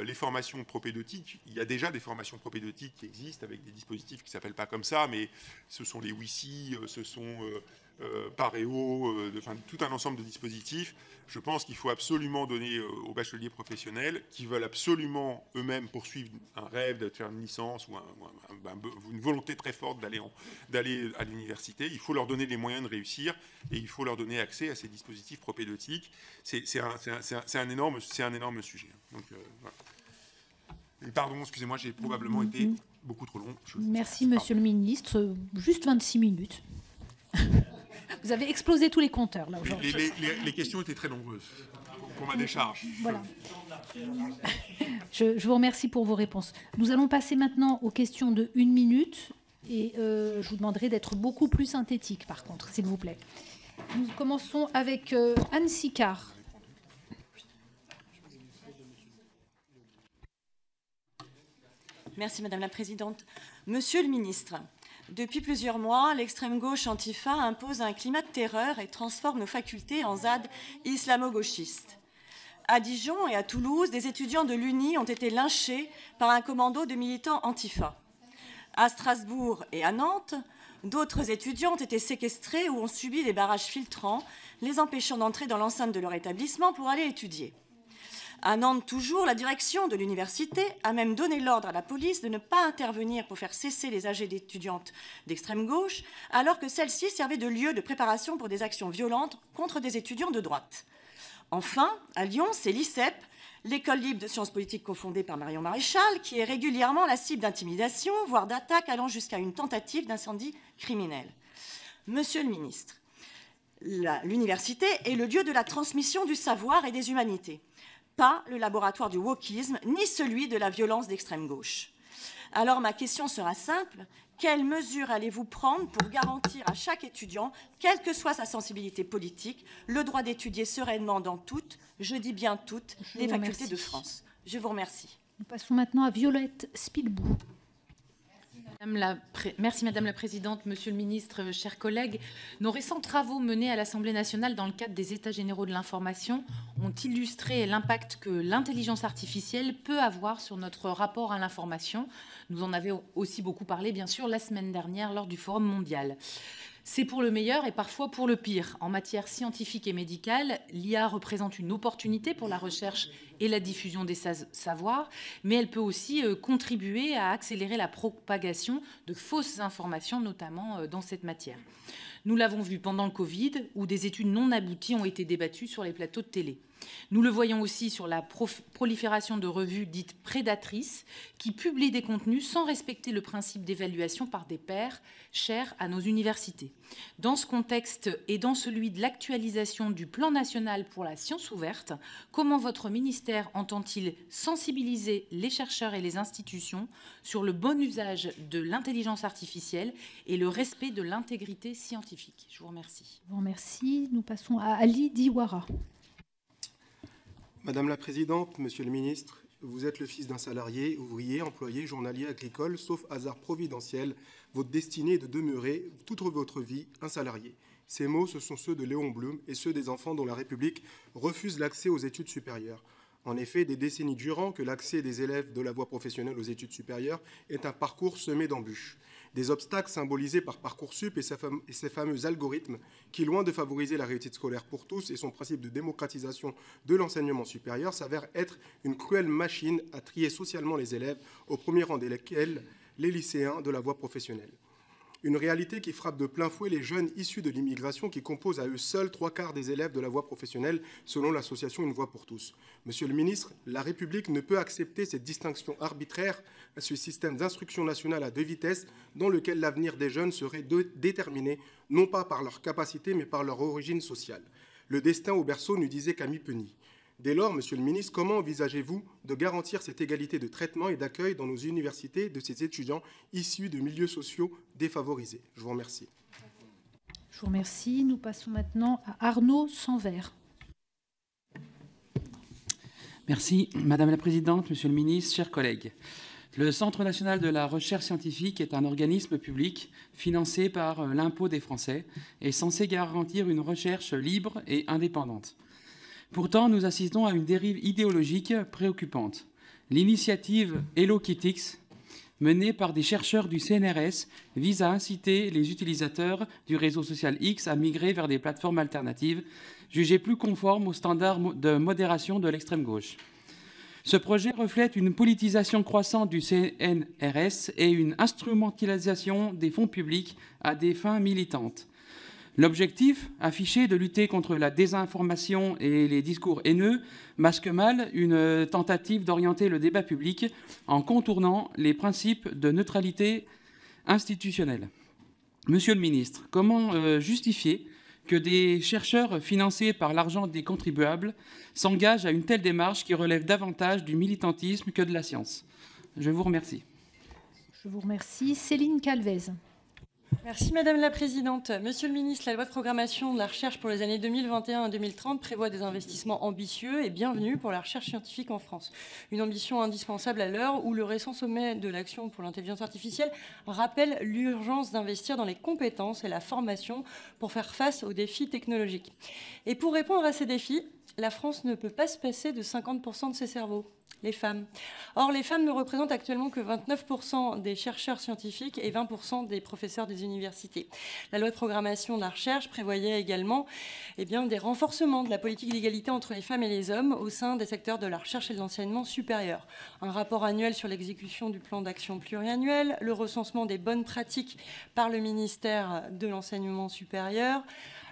les formations propédeutiques, il y a déjà des formations propédeutiques qui existent avec des dispositifs qui ne s'appellent pas comme ça, mais ce sont les WICI, ce sont Pareo, tout un ensemble de dispositifs. Je pense qu'il faut absolument donner aux bacheliers professionnels qui veulent absolument eux-mêmes poursuivre un rêve de faire une licence ou une volonté très forte d'aller à l'université. Il faut leur donner les moyens de réussir et il faut leur donner accès à ces dispositifs propédeutiques. C'est un énorme sujet. Donc, voilà. Et pardon, excusez-moi, j'ai probablement été beaucoup trop long. Merci, Monsieur le Ministre. Juste 26 minutes. Vous avez explosé tous les compteurs, là, aujourd'hui. Les questions étaient très nombreuses pour ma décharge. Voilà. Je vous remercie pour vos réponses. Nous allons passer maintenant aux questions de 1 minute. Et je vous demanderai d'être beaucoup plus synthétique, par contre, s'il vous plaît. Nous commençons avec Anne Sicard. Merci, Madame la Présidente. Monsieur le Ministre, depuis plusieurs mois, l'extrême gauche Antifa impose un climat de terreur et transforme nos facultés en ZAD islamo-gauchistes. À Dijon et à Toulouse, des étudiants de l'Uni ont été lynchés par un commando de militants Antifa. À Strasbourg et à Nantes, d'autres étudiants ont été séquestrés ou ont subi des barrages filtrants, les empêchant d'entrer dans l'enceinte de leur établissement pour aller étudier. À Nantes toujours, la direction de l'université a même donné l'ordre à la police de ne pas intervenir pour faire cesser les AG d'étudiantes d'extrême gauche, alors que celles-ci servaient de lieu de préparation pour des actions violentes contre des étudiants de droite. Enfin, à Lyon, c'est l'ICEP, l'école libre de sciences politiques cofondée par Marion Maréchal, qui est régulièrement la cible d'intimidations, voire d'attaques allant jusqu'à une tentative d'incendie criminel. Monsieur le ministre, l'université est le lieu de la transmission du savoir et des humanités, pas le laboratoire du wokisme, ni celui de la violence d'extrême gauche. Alors ma question sera simple. Quelles mesures allez-vous prendre pour garantir à chaque étudiant, quelle que soit sa sensibilité politique, le droit d'étudier sereinement dans toutes, je dis bien toutes, les facultés de France? Je vous remercie. Nous passons maintenant à Violette Spilbou. Merci Madame la Présidente, Monsieur le Ministre, chers collègues. Nos récents travaux menés à l'Assemblée nationale dans le cadre des États généraux de l'information ont illustré l'impact que l'intelligence artificielle peut avoir sur notre rapport à l'information. Nous en avions aussi beaucoup parlé, bien sûr, la semaine dernière lors du Forum mondial. C'est pour le meilleur et parfois pour le pire. En matière scientifique et médicale, l'IA représente une opportunité pour la recherche et la diffusion des savoirs, mais elle peut aussi contribuer à accélérer la propagation de fausses informations, notamment dans cette matière. Nous l'avons vu pendant le Covid, où des études non abouties ont été débattues sur les plateaux de télé. Nous le voyons aussi sur la prolifération de revues dites prédatrices qui publient des contenus sans respecter le principe d'évaluation par des pairs chers à nos universités. Dans ce contexte et dans celui de l'actualisation du plan national pour la science ouverte, comment votre ministère entend-il sensibiliser les chercheurs et les institutions sur le bon usage de l'intelligence artificielle et le respect de l'intégrité scientifique? Je vous remercie. Je vous remercie. Nous passons à Ali Diawara. Madame la Présidente, Monsieur le Ministre, vous êtes le fils d'un salarié, ouvrier, employé, journalier, agricole, sauf hasard providentiel. Votre destinée est de demeurer toute votre vie un salarié. Ces mots, ce sont ceux de Léon Blum et ceux des enfants dont la République refuse l'accès aux études supérieures. En effet, des décennies durant que l'accès des élèves de la voie professionnelle aux études supérieures est un parcours semé d'embûches. Des obstacles symbolisés par Parcoursup et ses fameux algorithmes qui, loin de favoriser la réussite scolaire pour tous et son principe de démocratisation de l'enseignement supérieur, s'avèrent être une cruelle machine à trier socialement les élèves, au premier rang desquels les lycéens de la voie professionnelle. Une réalité qui frappe de plein fouet les jeunes issus de l'immigration qui composent à eux seuls 3/4 des élèves de la voie professionnelle selon l'association Une Voie pour tous. Monsieur le ministre, la République ne peut accepter cette distinction arbitraire à ce système d'instruction nationale à 2 vitesses dans lequel l'avenir des jeunes serait déterminé non pas par leur capacité mais par leur origine sociale. Le destin au berceau nous disait Camille Penny. Dès lors, Monsieur le ministre, comment envisagez-vous de garantir cette égalité de traitement et d'accueil dans nos universités de ces étudiants issus de milieux sociaux défavorisés? Je vous remercie. Je vous remercie. Nous passons maintenant à Arnaud Sanvert. Merci, Madame la Présidente, Monsieur le Ministre, chers collègues. Le Centre national de la recherche scientifique est un organisme public financé par l'impôt des Français et censé garantir une recherche libre et indépendante. Pourtant, nous assistons à une dérive idéologique préoccupante. L'initiative HelloKitix, menée par des chercheurs du CNRS, vise à inciter les utilisateurs du réseau social X à migrer vers des plateformes alternatives, jugées plus conformes aux standards de modération de l'extrême gauche. Ce projet reflète une politisation croissante du CNRS et une instrumentalisation des fonds publics à des fins militantes. L'objectif affiché de lutter contre la désinformation et les discours haineux masque mal une tentative d'orienter le débat public en contournant les principes de neutralité institutionnelle. Monsieur le ministre, comment justifier que des chercheurs financés par l'argent des contribuables s'engagent à une telle démarche qui relève davantage du militantisme que de la science? Je vous remercie. Je vous remercie. Céline Calvez. Merci Madame la Présidente. Monsieur le Ministre, la loi de programmation de la recherche pour les années 2021 à 2030 prévoit des investissements ambitieux et bienvenus pour la recherche scientifique en France. Une ambition indispensable à l'heure où le récent sommet de l'action pour l'intelligence artificielle rappelle l'urgence d'investir dans les compétences et la formation pour faire face aux défis technologiques. Et pour répondre à ces défis, la France ne peut pas se passer de 50% de ses cerveaux. Les femmes. Or, les femmes ne représentent actuellement que 29% des chercheurs scientifiques et 20% des professeurs des universités. La loi de programmation de la recherche prévoyait également des renforcements de la politique d'égalité entre les femmes et les hommes au sein des secteurs de la recherche et de l'enseignement supérieur. Un rapport annuel sur l'exécution du plan d'action pluriannuel, le recensement des bonnes pratiques par le ministère de l'enseignement supérieur,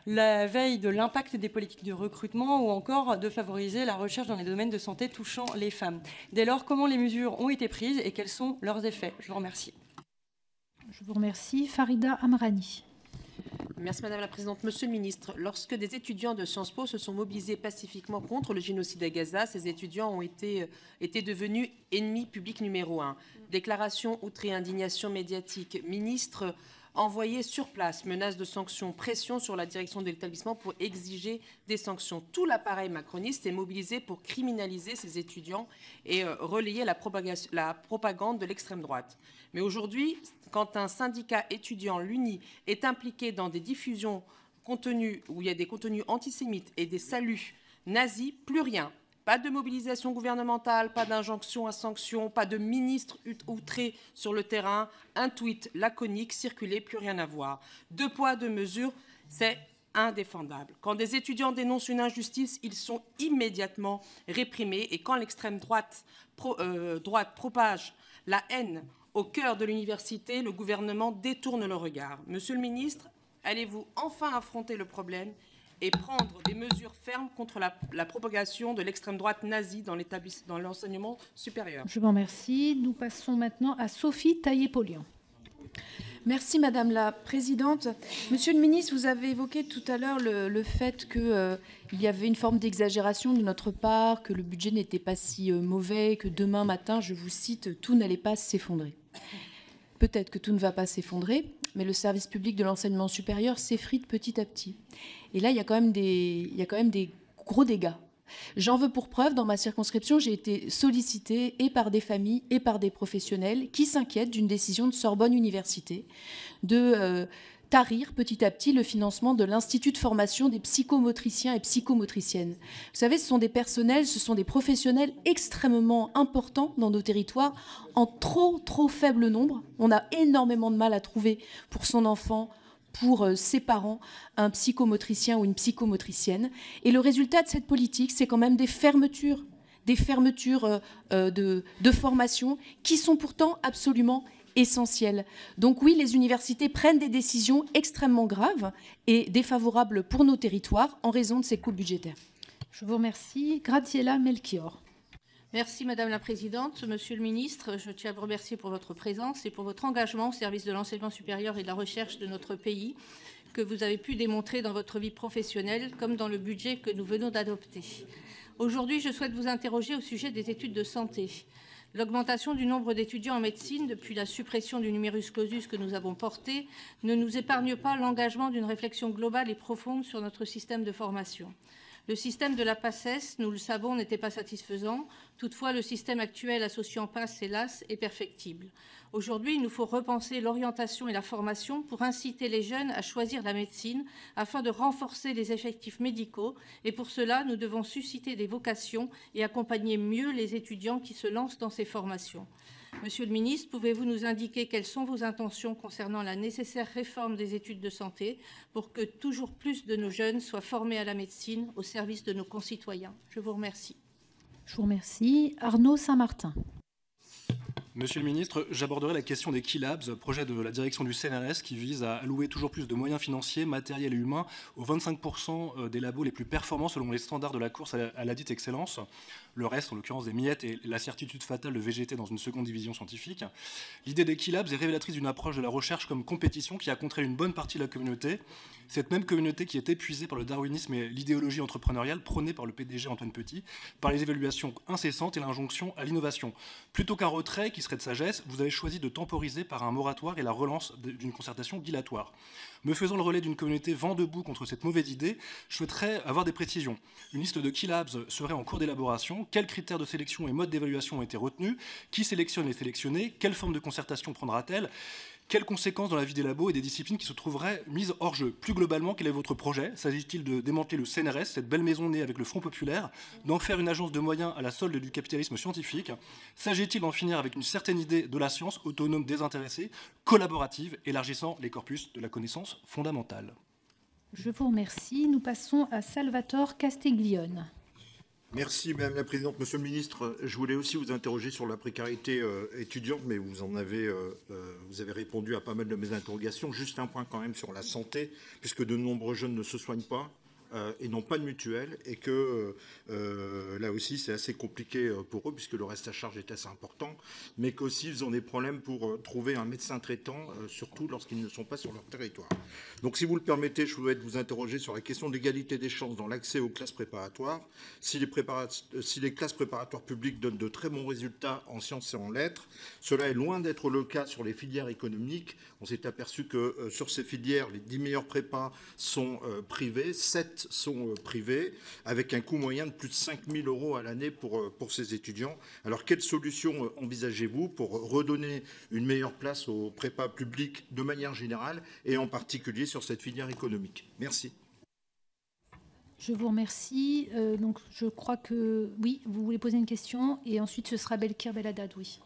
la veille de l'impact des politiques de recrutement ou encore de favoriser la recherche dans les domaines de santé touchant les femmes. Dès lors, comment les mesures ont été prises et quels sont leurs effets? Je vous remercie. Je vous remercie. Farida Amrani. Merci Madame la Présidente. Monsieur le Ministre, lorsque des étudiants de Sciences Po se sont mobilisés pacifiquement contre le génocide à Gaza, ces étudiants ont été devenus ennemis publics numéro 1. Déclaration, outre et indignation médiatique. Ministre envoyé sur place, menaces de sanctions, pression sur la direction de l'établissement pour exiger des sanctions. Tout l'appareil macroniste est mobilisé pour criminaliser ces étudiants et relayer la propagande de l'extrême droite. Mais aujourd'hui, quand un syndicat étudiant, l'UNI, est impliqué dans des diffusions contenus où il y a des contenus antisémites et des saluts nazis, plus rien. Pas de mobilisation gouvernementale, pas d'injonction à sanction, pas de ministre outré sur le terrain, un tweet laconique circulé, plus rien à voir. 2 poids, 2 mesures, c'est indéfendable. Quand des étudiants dénoncent une injustice, ils sont immédiatement réprimés. Et quand l'extrême droite propage la haine au cœur de l'université, le gouvernement détourne le regard. Monsieur le ministre, allez-vous enfin affronter le problème et prendre des mesures fermes contre la propagation de l'extrême droite nazie dans l'enseignement supérieur. Je vous remercie. Nous passons maintenant à Sophie Taillé-Polian. Merci Madame la Présidente. Monsieur le Ministre, vous avez évoqué tout à l'heure le fait qu'il y avait une forme d'exagération de notre part, que le budget n'était pas si mauvais, que demain matin, je vous cite, tout n'allait pas s'effondrer. Peut-être que tout ne va pas s'effondrer, mais le service public de l'enseignement supérieur s'effrite petit à petit. Et là, il y a quand même des gros dégâts. J'en veux pour preuve, dans ma circonscription, j'ai été sollicitée et par des familles et par des professionnels qui s'inquiètent d'une décision de Sorbonne Université de tarir petit à petit le financement de l'Institut de formation des psychomotriciens et psychomotriciennes. Vous savez, ce sont des personnels, ce sont des professionnels extrêmement importants dans nos territoires, en trop faible nombre. On a énormément de mal à trouver pour son enfant, pour ses parents, un psychomotricien ou une psychomotricienne. Et le résultat de cette politique, c'est quand même des fermetures de formation qui sont pourtant absolument essentielles. Donc oui, les universités prennent des décisions extrêmement graves et défavorables pour nos territoires en raison de ces coupes budgétaires. Je vous remercie. Graziella Melchior. Merci Madame la Présidente. Monsieur le Ministre, je tiens à vous remercier pour votre présence et pour votre engagement au service de l'enseignement supérieur et de la recherche de notre pays que vous avez pu démontrer dans votre vie professionnelle comme dans le budget que nous venons d'adopter. Aujourd'hui, je souhaite vous interroger au sujet des études de santé. L'augmentation du nombre d'étudiants en médecine depuis la suppression du numerus clausus que nous avons porté ne nous épargne pas l'engagement d'une réflexion globale et profonde sur notre système de formation. Le système de la PACES, nous le savons, n'était pas satisfaisant. Toutefois, le système actuel associant PACE et LAS est perfectible. Aujourd'hui, il nous faut repenser l'orientation et la formation pour inciter les jeunes à choisir la médecine afin de renforcer les effectifs médicaux. Et pour cela, nous devons susciter des vocations et accompagner mieux les étudiants qui se lancent dans ces formations. Monsieur le ministre, pouvez-vous nous indiquer quelles sont vos intentions concernant la nécessaire réforme des études de santé pour que toujours plus de nos jeunes soient formés à la médecine au service de nos concitoyens? Je vous remercie. Je vous remercie. Arnaud Saint-Martin. Monsieur le ministre, j'aborderai la question des Key Labs, projet de la direction du CNRS qui vise à allouer toujours plus de moyens financiers, matériels et humains aux 25% des labos les plus performants selon les standards de la course à la dite excellence. Le reste, en l'occurrence des miettes et la certitude fatale de VGT dans une seconde division scientifique. L'idée des Key Labs est révélatrice d'une approche de la recherche comme compétition qui a contraint une bonne partie de la communauté. Cette même communauté qui est épuisée par le darwinisme et l'idéologie entrepreneuriale prônée par le PDG Antoine Petit, par les évaluations incessantes et l'injonction à l'innovation. Plutôt qu'un retrait qui serait de sagesse, vous avez choisi de temporiser par un moratoire et la relance d'une concertation dilatoire. Me faisant le relais d'une communauté vent debout contre cette mauvaise idée, je souhaiterais avoir des précisions. Une liste de Key Labs serait en cours d'élaboration. Quels critères de sélection et modes d'évaluation ont été retenus? Qui sélectionne les sélectionnés? Quelle forme de concertation prendra-t-elle? Quelles conséquences dans la vie des labos et des disciplines qui se trouveraient mises hors jeu? Plus globalement, quel est votre projet? S'agit-il de démanteler le CNRS, cette belle maison née avec le Front populaire, d'en faire une agence de moyens à la solde du capitalisme scientifique? S'agit-il d'en finir avec une certaine idée de la science autonome, désintéressée, collaborative, élargissant les corpus de la connaissance fondamentale? Je vous remercie. Nous passons à Salvatore Castiglione. Merci Madame la Présidente. Monsieur le Ministre, je voulais aussi vous interroger sur la précarité étudiante, mais vous avez répondu à pas mal de mes interrogations. Juste un point quand même sur la santé, puisque de nombreux jeunes ne se soignent pas et n'ont pas de mutuelle, et que là aussi c'est assez compliqué pour eux, puisque le reste à charge est assez important, mais qu'aussi ils ont des problèmes pour trouver un médecin traitant, surtout lorsqu'ils ne sont pas sur leur territoire. Donc si vous le permettez, je voudrais vous interroger sur la question de l'égalité des chances dans l'accès aux classes préparatoires. Si les classes préparatoires publiques donnent de très bons résultats en sciences et en lettres, cela est loin d'être le cas sur les filières économiques. On s'est aperçu que sur ces filières, les 10 meilleures prépas sont privées, 7 sont privés, avec un coût moyen de plus de 5 000 € à l'année pour ces étudiants. Alors, quelles solutions envisagez-vous pour redonner une meilleure place aux prépas publics de manière générale, et en particulier sur cette filière économique? Merci. Je vous remercie. Donc, je crois que, oui, vous voulez poser une question, et ensuite ce sera Belkir Belhaddad, oui.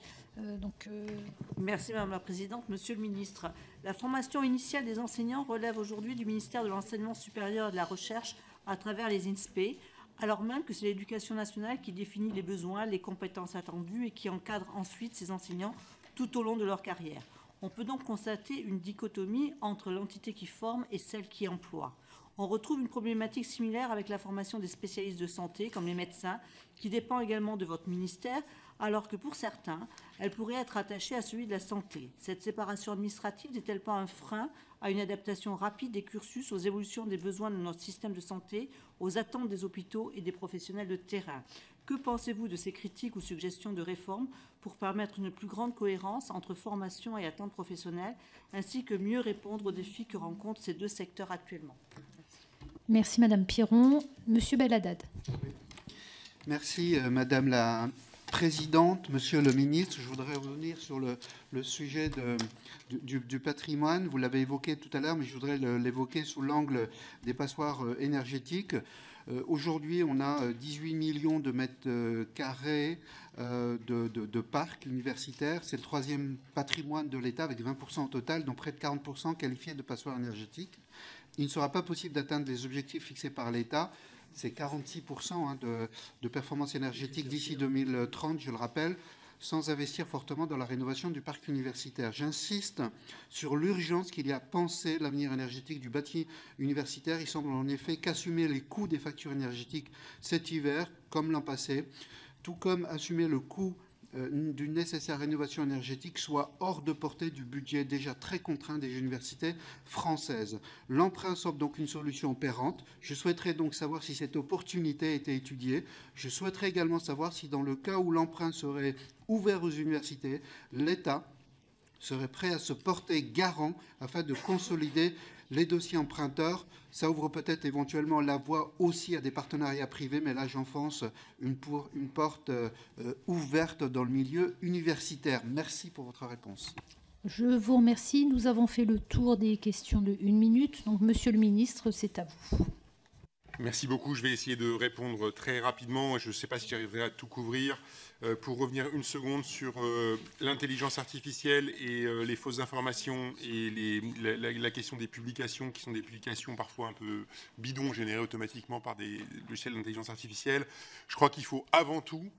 Merci Madame la Présidente. Monsieur le Ministre, la formation initiale des enseignants relève aujourd'hui du ministère de l'Enseignement supérieur et de la Recherche à travers les INSPE, alors même que c'est l'Éducation nationale qui définit les besoins, les compétences attendues et qui encadre ensuite ces enseignants tout au long de leur carrière. On peut donc constater une dichotomie entre l'entité qui forme et celle qui emploie. On retrouve une problématique similaire avec la formation des spécialistes de santé, comme les médecins, qui dépend également de votre ministère, alors que pour certains, elle pourrait être attachée à celui de la santé. Cette séparation administrative n'est-elle pas un frein à une adaptation rapide des cursus aux évolutions des besoins de notre système de santé, aux attentes des hôpitaux et des professionnels de terrain? Que pensez-vous de ces critiques ou suggestions de réforme pour permettre une plus grande cohérence entre formation et attentes professionnelles, ainsi que mieux répondre aux défis que rencontrent ces deux secteurs actuellement? Merci Madame Piron. Monsieur Belhaddad. Merci Madame la Présidente, Monsieur le Ministre. Je voudrais revenir sur le sujet du patrimoine. Vous l'avez évoqué tout à l'heure, mais je voudrais l'évoquer sous l'angle des passoires énergétiques. Aujourd'hui, on a 18 millions de mètres carrés de parcs universitaires. C'est le troisième patrimoine de l'État, avec 20% au total, dont près de 40% qualifiés de passoires énergétiques. Il ne sera pas possible d'atteindre les objectifs fixés par l'État. C'est 46% de performance énergétique d'ici 2030, je le rappelle, sans investir fortement dans la rénovation du parc universitaire. J'insiste sur l'urgence qu'il y a à penser l'avenir énergétique du bâti universitaire. Il semble en effet qu'assumer les coûts des factures énergétiques cet hiver, comme l'an passé, tout comme assumer le coût d'une nécessaire rénovation énergétique soit hors de portée du budget déjà très contraint des universités françaises. L'emprunt semble donc une solution opérante. Je souhaiterais donc savoir si cette opportunité a été étudiée. Je souhaiterais également savoir si dans le cas où l'emprunt serait ouvert aux universités, l'État serait prêt à se porter garant afin de consolider les dossiers emprunteurs. Ça ouvre peut-être éventuellement la voie aussi à des partenariats privés, mais là j'enfonce une porte ouverte dans le milieu universitaire. Merci pour votre réponse. Je vous remercie. Nous avons fait le tour des questions de 1 minute. Donc, Monsieur le Ministre, c'est à vous. Merci beaucoup. Je vais essayer de répondre très rapidement. Je ne sais pas si j'arriverai à tout couvrir. Pour revenir une seconde sur l'intelligence artificielle et les fausses informations et la question des publications, qui sont des publications parfois un peu bidons, générées automatiquement par des logiciels d'intelligence artificielle, je crois qu'il faut avant tout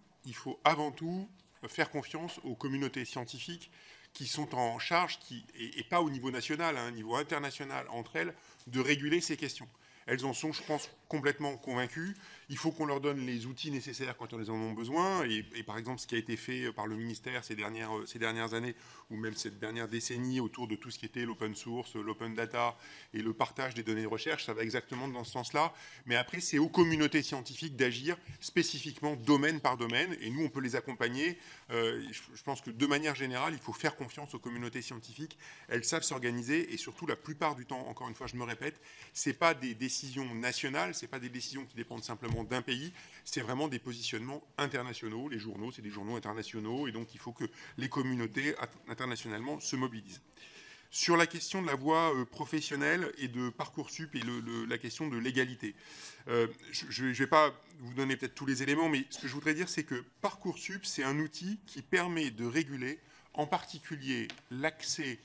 faire confiance aux communautés scientifiques qui sont en charge, et pas au niveau national, à un niveau international entre elles, de réguler ces questions. Elles en sont, je pense, complètement convaincues. Il faut qu'on leur donne les outils nécessaires quand elles en ont besoin. Et par exemple, ce qui a été fait par le ministère ces dernières années, ou même cette dernière décennie, autour de tout ce qui était l'open source, l'open data et le partage des données de recherche, ça va exactement dans ce sens-là. Mais après, c'est aux communautés scientifiques d'agir spécifiquement domaine par domaine. Et nous, on peut les accompagner. Je pense que de manière générale, il faut faire confiance aux communautés scientifiques. Elles savent s'organiser. Et surtout, la plupart du temps, encore une fois, je me répète, ce n'est pas des décisions nationales, ce n'est pas des décisions qui dépendent simplement d'un pays, c'est vraiment des positionnements internationaux. Les journaux, c'est des journaux internationaux, et donc il faut que les communautés internationalement se mobilisent. Sur la question de la voie professionnelle et de Parcoursup et la question de l'égalité, je ne vais pas vous donner peut-être tous les éléments, mais ce que je voudrais dire, c'est que Parcoursup, c'est un outil qui permet de réguler en particulier l'accès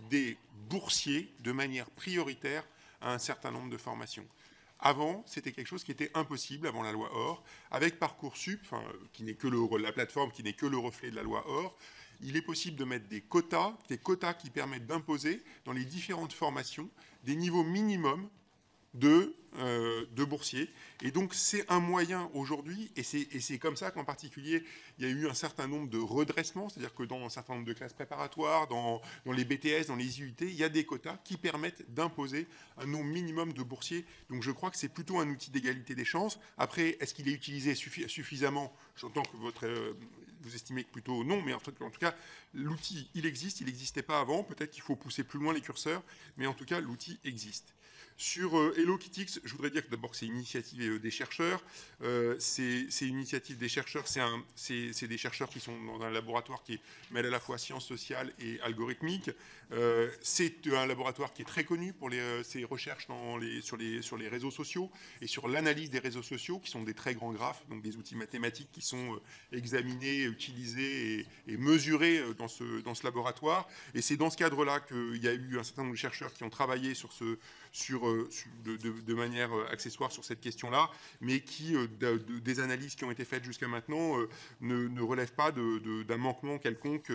des boursiers de manière prioritaire à un certain nombre de formations. Avant, c'était quelque chose qui était impossible avant la loi OR. Avec Parcoursup, qui n'est que la plateforme qui n'est que le reflet de la loi OR, il est possible de mettre des quotas qui permettent d'imposer dans les différentes formations des niveaux minimums de boursiers. Et donc, c'est un moyen aujourd'hui, et c'est comme ça qu'en particulier, il y a eu un certain nombre de redressements, c'est-à-dire que dans un certain nombre de classes préparatoires, dans les BTS, dans les IUT, il y a des quotas qui permettent d'imposer un nombre minimum de boursiers. Donc, je crois que c'est plutôt un outil d'égalité des chances. Après, est-ce qu'il est utilisé suffisamment? J'entends que vous estimez que plutôt non, mais en tout cas, l'outil, il existe, il n'existait pas avant. Peut-être qu'il faut pousser plus loin les curseurs, mais en tout cas, l'outil existe. Sur Hello Kitix, je voudrais dire que d'abord c'est une initiative des chercheurs. C'est une initiative des chercheurs. C'est des chercheurs qui sont dans un laboratoire qui mêle à la fois sciences sociales et algorithmiques. C'est un laboratoire qui est très connu pour ses recherches sur les réseaux sociaux et sur l'analyse des réseaux sociaux, qui sont des très grands graphes, donc des outils mathématiques qui sont examinés, utilisés et mesurés dans ce laboratoire. Et c'est dans ce cadre-là qu'il y a eu un certain nombre de chercheurs qui ont travaillé de manière accessoire sur cette question-là, mais qui, des analyses qui ont été faites jusqu'à maintenant, ne relèvent pas d'un manquement quelconque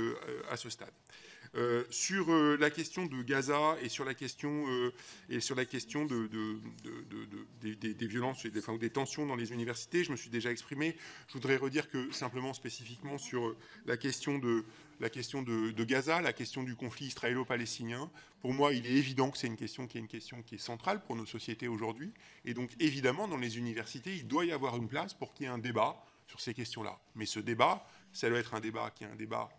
à ce stade. Sur la question de Gaza et sur la question, des violences ou des tensions dans les universités, je me suis déjà exprimé. Je voudrais redire que simplement spécifiquement sur la question de Gaza, la question du conflit israélo-palestinien, pour moi, il est évident que c'est une question qui est centrale pour nos sociétés aujourd'hui. Et donc, évidemment, dans les universités, il doit y avoir une place pour qu'il y ait un débat sur ces questions-là. Mais ce débat, ça doit être un débat qui est un débat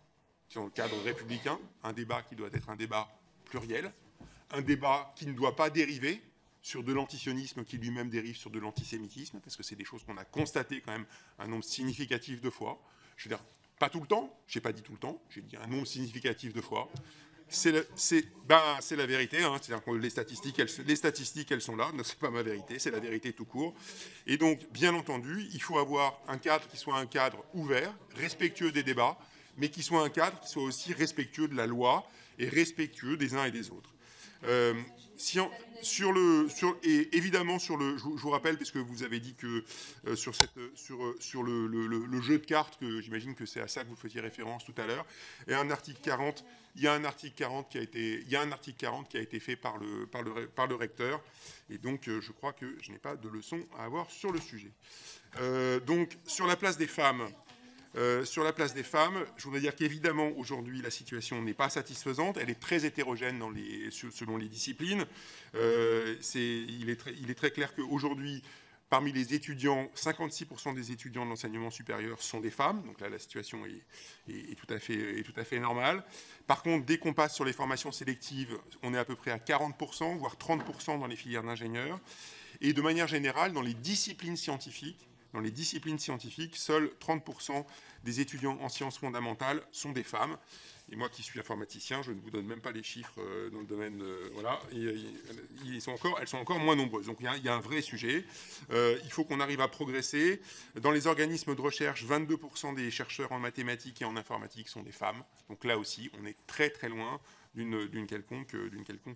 dans le cadre républicain, un débat qui doit être un débat pluriel, un débat qui ne doit pas dériver sur de l'antisionisme qui lui-même dérive sur de l'antisémitisme, parce que c'est des choses qu'on a constatées quand même un nombre significatif de fois. Je veux dire, pas tout le temps, je n'ai pas dit tout le temps, j'ai dit un nombre significatif de fois. C'est la vérité, hein, c'est-à-dire que les statistiques, elles sont là, ce n'est pas ma vérité, c'est la vérité tout court. Et donc, bien entendu, il faut avoir un cadre qui soit un cadre ouvert, respectueux des débats, mais qui soit un cadre qui soit aussi respectueux de la loi et respectueux des uns et des autres. Évidemment, je vous rappelle, parce que vous avez dit que sur le jeu de cartes, que j'imagine que c'est à ça que vous faisiez référence tout à l'heure, et un article 40, il y a un article 40 qui a été fait par le recteur, et donc je crois que je n'ai pas de leçon à avoir sur le sujet. Donc, sur la place des femmes. Je voudrais dire qu'évidemment, aujourd'hui, la situation n'est pas satisfaisante. Elle est très hétérogène selon les disciplines. Il est très clair qu'aujourd'hui, parmi les étudiants, 56% des étudiants de l'enseignement supérieur sont des femmes. Donc là, la situation est tout à fait normale. Par contre, dès qu'on passe sur les formations sélectives, on est à peu près à 40%, voire 30% dans les filières d'ingénieurs. Et de manière générale, dans les disciplines scientifiques, seuls 30% des étudiants en sciences fondamentales sont des femmes. Et moi qui suis informaticien, je ne vous donne même pas les chiffres dans le domaine... voilà, elles sont encore moins nombreuses. Donc il y a un vrai sujet. Il faut qu'on arrive à progresser. Dans les organismes de recherche, 22% des chercheurs en mathématiques et en informatique sont des femmes. Donc là aussi, on est très très loin d'une quelconque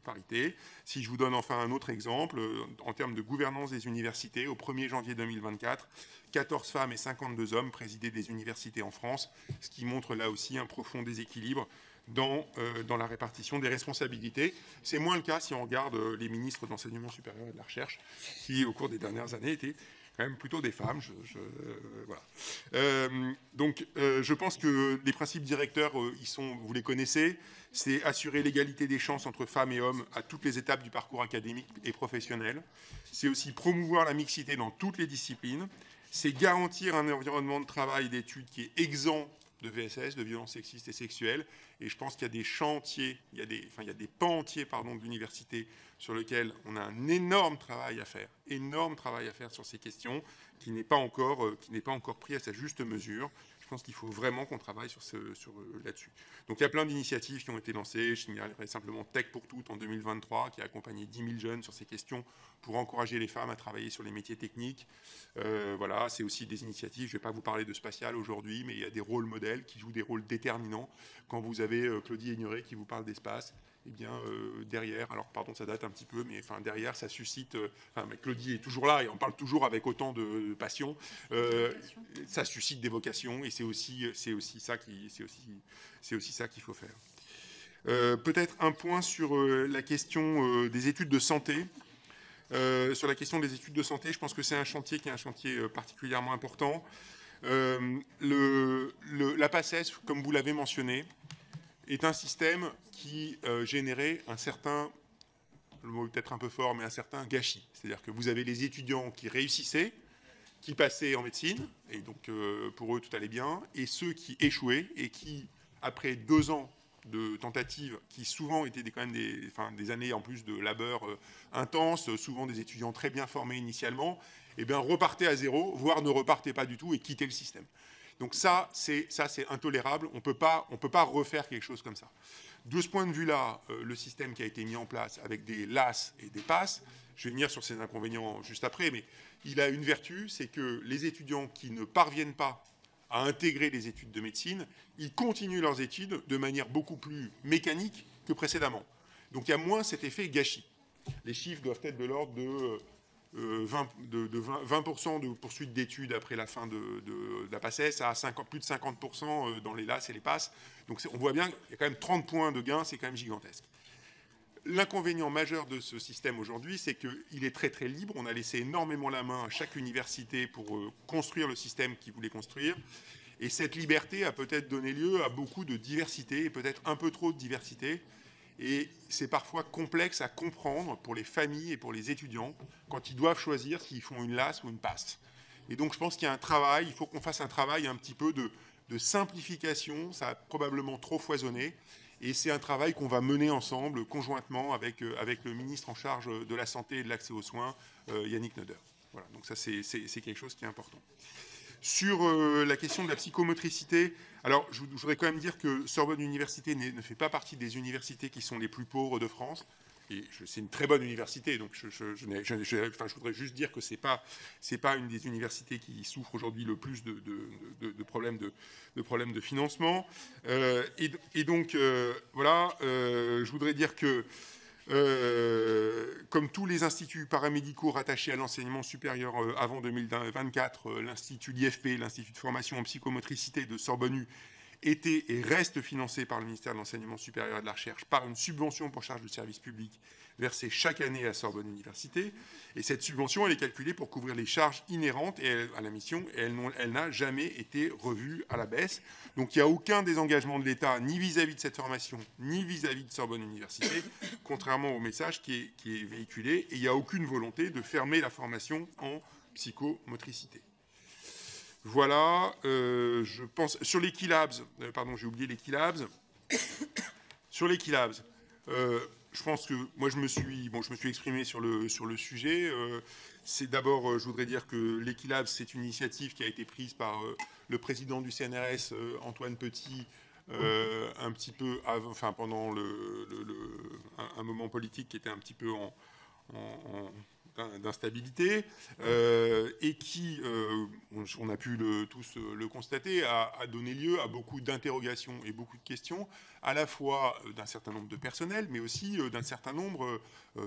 parité. Si je vous donne enfin un autre exemple, en termes de gouvernance des universités, au 1er janvier 2024, 14 femmes et 52 hommes présidaient des universités en France, ce qui montre là aussi un profond déséquilibre dans la répartition des responsabilités. C'est moins le cas si on regarde les ministres de l'enseignement supérieur et de la recherche, qui au cours des dernières années étaient quand même plutôt des femmes. Voilà. Donc, je pense que les principes directeurs, vous les connaissez, c'est assurer l'égalité des chances entre femmes et hommes à toutes les étapes du parcours académique et professionnel. C'est aussi promouvoir la mixité dans toutes les disciplines. C'est garantir un environnement de travail et d'études qui est exempt de VSS, de violences sexistes et sexuelles. Et je pense qu'il y a des champs entiers, il y a des pans entiers de l'université sur lesquels on a un énorme travail à faire sur ces questions, qui n'est pas encore pris à sa juste mesure. Je pense qu'il faut vraiment qu'on travaille là-dessus. Donc il y a plein d'initiatives qui ont été lancées. Je signalerai simplement Tech pour toutes en 2023, qui a accompagné 10 000 jeunes sur ces questions pour encourager les femmes à travailler sur les métiers techniques. Voilà, c'est aussi des initiatives. Je ne vais pas vous parler de spatial aujourd'hui, mais il y a des rôles modèles qui jouent des rôles déterminants. Quand vous avez Claudie Aigneret qui vous parle d'espace, eh bien, derrière, alors pardon, ça date un petit peu, mais enfin, derrière, ça suscite... mais Claudie est toujours là et on parle toujours avec autant de passion. Ça suscite des vocations et c'est aussi ça qu'il faut faire. Peut-être un point sur la question des études de santé. Sur la question des études de santé, je pense que c'est un chantier qui est un chantier particulièrement important. La PACES, comme vous l'avez mentionné, est un système qui générait un certain, le mot est peut-être un peu fort, mais un certain gâchis. C'est-à-dire que vous avez les étudiants qui réussissaient, qui passaient en médecine, et donc pour eux tout allait bien, et ceux qui échouaient et qui, après 2 ans de tentatives, qui souvent étaient quand même des années en plus de labeur intense, souvent des étudiants très bien formés initialement, eh bien repartaient à zéro, voire ne repartaient pas du tout et quittaient le système. Donc ça, c'est intolérable. On peut pas refaire quelque chose comme ça. De ce point de vue-là, le système qui a été mis en place avec des LAS et des PASS, je vais venir sur ces inconvénients juste après, mais il a une vertu, c'est que les étudiants qui ne parviennent pas à intégrer les études de médecine, ils continuent leurs études de manière beaucoup plus mécanique que précédemment. Donc il y a moins cet effet gâchis. Les chiffres doivent être de l'ordre de 20% de poursuite d'études après la fin de la PACES à plus de 50% dans les LAS et les PASS. Donc on voit bien qu'il y a quand même 30 points de gain, c'est quand même gigantesque. L'inconvénient majeur de ce système aujourd'hui, c'est qu'il est très très libre. On a laissé énormément la main à chaque université pour construire le système qu'ils voulaient construire. Et cette liberté a peut-être donné lieu à beaucoup de diversité, et peut-être un peu trop de diversité. Et c'est parfois complexe à comprendre pour les familles et pour les étudiants quand ils doivent choisir s'ils font une LAS ou une PASS. Et donc je pense qu'il y a un travail, il faut qu'on fasse un travail un petit peu de simplification. Ça a probablement trop foisonné. Et c'est un travail qu'on va mener ensemble, conjointement, avec le ministre en charge de la santé et de l'accès aux soins, Yannick Neuder. Voilà, donc ça, c'est quelque chose qui est important. Sur la question de la psychomotricité, alors je voudrais quand même dire que Sorbonne Université ne fait pas partie des universités qui sont les plus pauvres de France. Et c'est une très bonne université, donc je voudrais juste dire que c'est pas une des universités qui souffre aujourd'hui le plus de problèmes de financement. Et donc voilà, je voudrais dire que comme tous les instituts paramédicaux rattachés à l'enseignement supérieur avant 2024, l'Institut l'IFP, l'Institut de formation en psychomotricité de Sorbonne U, était et reste financé par le ministère de l'Enseignement supérieur et de la Recherche par une subvention pour charge de service public versée chaque année à Sorbonne Université. Et cette subvention, elle est calculée pour couvrir les charges inhérentes à la mission et elle n'a jamais été revue à la baisse. Donc il n'y a aucun désengagement de l'État, ni vis-à-vis de cette formation, ni vis-à-vis de Sorbonne Université, contrairement au message qui est véhiculé. Et il n'y a aucune volonté de fermer la formation en psychomotricité. Voilà, je pense... Sur les Key-Labs, pardon, j'ai oublié les Key-Labs. Sur les Key-Labs, je pense que moi, je me suis exprimé sur le sujet. C'est d'abord, je voudrais dire que les Key-Labs, c'est une initiative qui a été prise par le président du CNRS, Antoine Petit, un petit peu avant, enfin, pendant un moment politique qui était un petit peu d'instabilité et qui, on a pu tous le constater, a donné lieu à beaucoup d'interrogations et beaucoup de questions, à la fois d'un certain nombre de personnels, mais aussi d'un certain nombre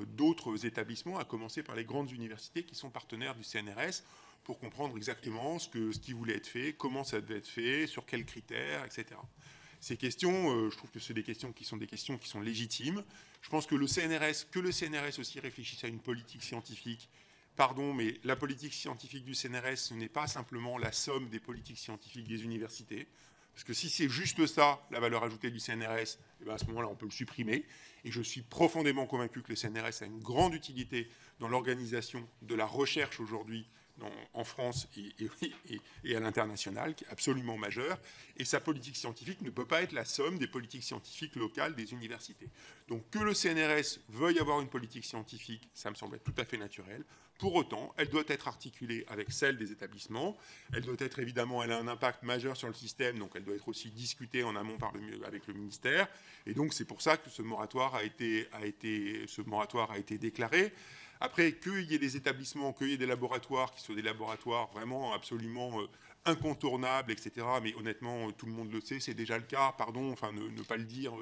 d'autres établissements, à commencer par les grandes universités qui sont partenaires du CNRS, pour comprendre exactement ce qui voulait être fait, comment ça devait être fait, sur quels critères, etc. Ces questions, je trouve que c'est des questions qui sont légitimes. Je pense que le CNRS aussi réfléchisse à une politique scientifique. Pardon, mais la politique scientifique du CNRS, ce n'est pas simplement la somme des politiques scientifiques des universités. Parce que si c'est juste ça, la valeur ajoutée du CNRS, eh bien à ce moment-là, on peut le supprimer. Et je suis profondément convaincu que le CNRS a une grande utilité dans l'organisation de la recherche aujourd'hui en France et à l'international, qui est absolument majeure. Et sa politique scientifique ne peut pas être la somme des politiques scientifiques locales des universités. Donc que le CNRS veuille avoir une politique scientifique, ça me semble être tout à fait naturel. Pour autant, elle doit être articulée avec celle des établissements. Elle doit être évidemment, elle a un impact majeur sur le système, donc elle doit être aussi discutée en amont avec le ministère. Et donc c'est pour ça que ce moratoire a été déclaré. Après, qu'il y ait des établissements, qu'il y ait des laboratoires qui soient des laboratoires vraiment absolument incontournables, etc. Mais honnêtement, tout le monde le sait, c'est déjà le cas. Pardon, enfin, ne pas le dire.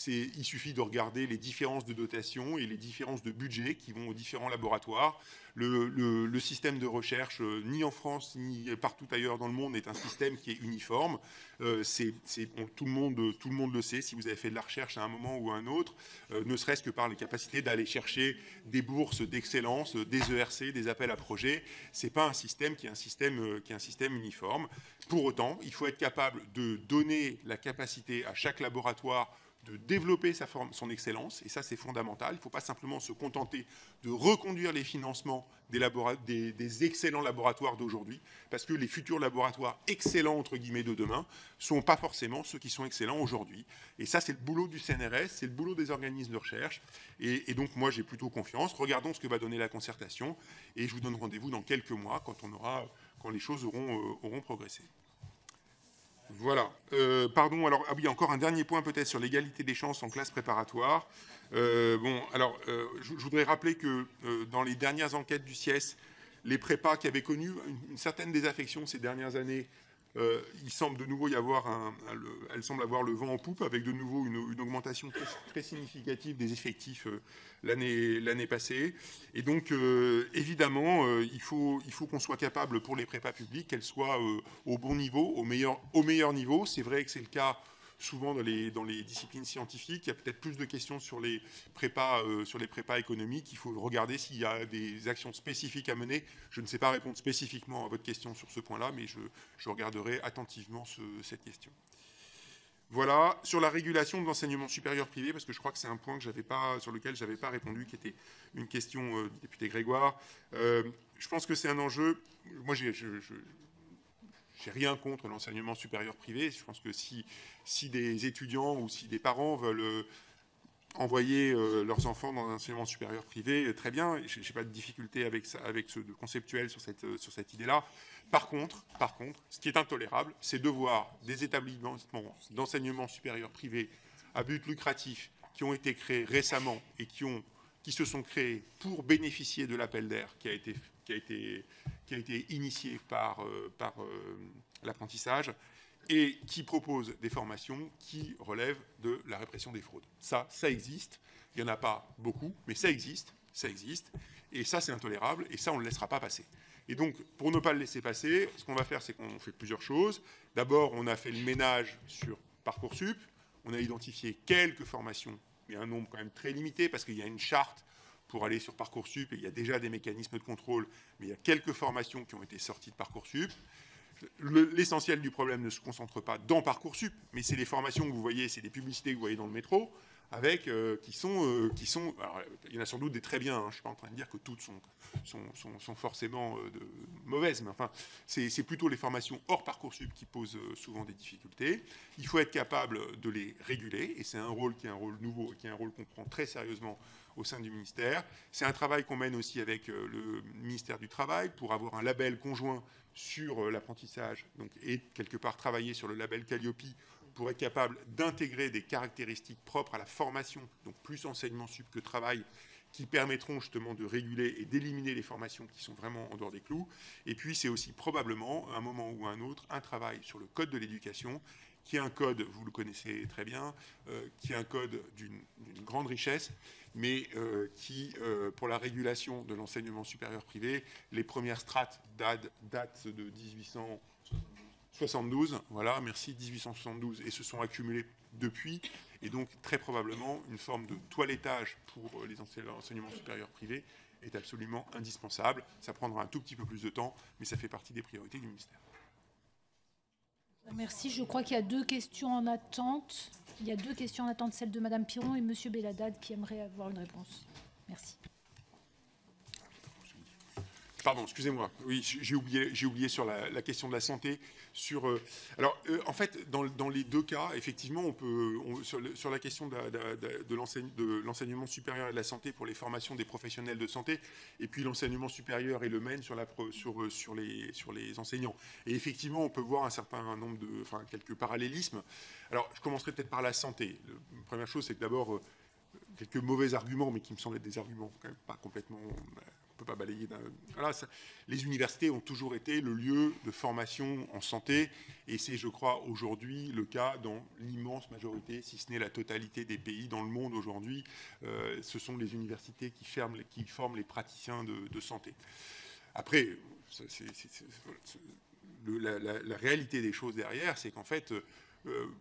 Il suffit de regarder les différences de dotation et les différences de budget qui vont aux différents laboratoires. Le système de recherche, ni en France, ni partout ailleurs dans le monde, est un système qui est uniforme. Tout le monde le sait, si vous avez fait de la recherche à un moment ou à un autre, ne serait-ce que par les capacités d'aller chercher des bourses d'excellence, des ERC, des appels à projets. Ce n'est pas un système qui est un système uniforme. Pour autant, il faut être capable de donner la capacité à chaque laboratoire de développer son excellence, et ça c'est fondamental. Il ne faut pas simplement se contenter de reconduire les financements des excellents laboratoires d'aujourd'hui, parce que les futurs laboratoires excellents, entre guillemets, de demain, ne sont pas forcément ceux qui sont excellents aujourd'hui. Et ça c'est le boulot du CNRS, c'est le boulot des organismes de recherche, et donc moi j'ai plutôt confiance. Regardons ce que va donner la concertation, et je vous donne rendez-vous dans quelques mois, quand les choses auront progressé. Voilà. Pardon, alors, oui, encore un dernier point peut-être sur l'égalité des chances en classe préparatoire. Je voudrais rappeler que dans les dernières enquêtes du CIES, les prépas qui avaient connu une certaine désaffection ces dernières années il semble de nouveau y avoir elle semble avoir le vent en poupe, avec de nouveau une augmentation très significative des effectifs l'année passée. Et donc, évidemment, il faut qu'on soit capable, pour les prépas publiques, qu'elles soient au bon niveau, au meilleur niveau. C'est vrai que c'est le cas souvent dans les disciplines scientifiques. Il y a peut-être plus de questions sur les prépas économiques. Il faut regarder s'il y a des actions spécifiques à mener. Je ne sais pas répondre spécifiquement à votre question sur ce point-là, mais je regarderai attentivement cette question. Voilà, sur la régulation de l'enseignement supérieur privé, parce que je crois que c'est un point sur lequel je n'avais pas répondu, qui était une question du député Grégoire. Je pense que c'est un enjeu. Moi, j'ai rien contre l'enseignement supérieur privé. Je pense que si des étudiants ou si des parents veulent envoyer leurs enfants dans un enseignement supérieur privé, très bien. Je n'ai pas de difficulté avec ce conceptuel sur cette idée-là. Par contre, ce qui est intolérable, c'est de voir des établissements d'enseignement supérieur privé à but lucratif qui ont été créés récemment et qui se sont créés pour bénéficier de l'appel d'air qui a été initié par l'apprentissage et qui proposent des formations qui relèvent de la répression des fraudes. Ça existe. Il n'y en a pas beaucoup, mais ça existe. Et ça, c'est intolérable, et ça, on ne le laissera pas passer. Et donc, pour ne pas le laisser passer, ce qu'on va faire, c'est qu'on fait plusieurs choses. D'abord, on a fait le ménage sur Parcoursup. On a identifié quelques formations, mais un nombre quand même très limité, parce qu'il y a une charte pour aller sur Parcoursup, et il y a déjà des mécanismes de contrôle, mais il y a quelques formations qui ont été sorties de Parcoursup. L'essentiel du problème ne se concentre pas dans Parcoursup, mais c'est les formations que vous voyez, c'est des publicités que vous voyez dans le métro, avec qui sont alors, il y en a sans doute des très bien, hein, je ne suis pas en train de dire que toutes sont forcément mauvaises, mais enfin, c'est plutôt les formations hors Parcoursup qui posent souvent des difficultés. Il faut être capable de les réguler, et c'est un rôle qui est un rôle nouveau, et qui est un rôle qu'on prend très sérieusement au sein du ministère. C'est un travail qu'on mène aussi avec le ministère du Travail pour avoir un label conjoint sur l'apprentissage, et quelque part travailler sur le label Calliope pour être capable d'intégrer des caractéristiques propres à la formation, donc plus enseignement sup que travail, qui permettront justement de réguler et d'éliminer les formations qui sont vraiment en dehors des clous. Et puis c'est aussi probablement, à un moment ou à un autre, un travail sur le code de l'éducation, qui est un code, vous le connaissez très bien, qui est un code d'une grande richesse, mais qui, pour la régulation de l'enseignement supérieur privé, les premières strates datent de 1872, voilà, merci, 1872, et se sont accumulées depuis, et donc très probablement une forme de toilettage pour les enseignements supérieurs privés est absolument indispensable. Ça prendra un tout petit peu plus de temps, mais ça fait partie des priorités du ministère. Merci. Je crois qu'il y a deux questions en attente. Il y a deux questions en attente, celle de Madame Piron et Monsieur Belladad, qui aimeraient avoir une réponse. Merci. Pardon, excusez-moi. Oui, j'ai oublié sur la question de la santé. En fait, dans les deux cas, effectivement, sur la question de l'enseignement supérieur et de la santé pour les formations des professionnels de santé, et puis l'enseignement supérieur et le MEN sur les enseignants. Et effectivement, on peut voir un certain nombre quelques parallélismes. Alors, je commencerai peut-être par la santé. La première chose, c'est que d'abord, quelques mauvais arguments, mais qui me semblent être des arguments quand même pas complètement... on ne peut pas balayer. Voilà, les universités ont toujours été le lieu de formation en santé, et c'est, je crois, aujourd'hui le cas dans l'immense majorité, si ce n'est la totalité des pays dans le monde aujourd'hui. Ce sont les universités qui forment les praticiens de santé. Après, la réalité des choses derrière, c'est qu'en fait,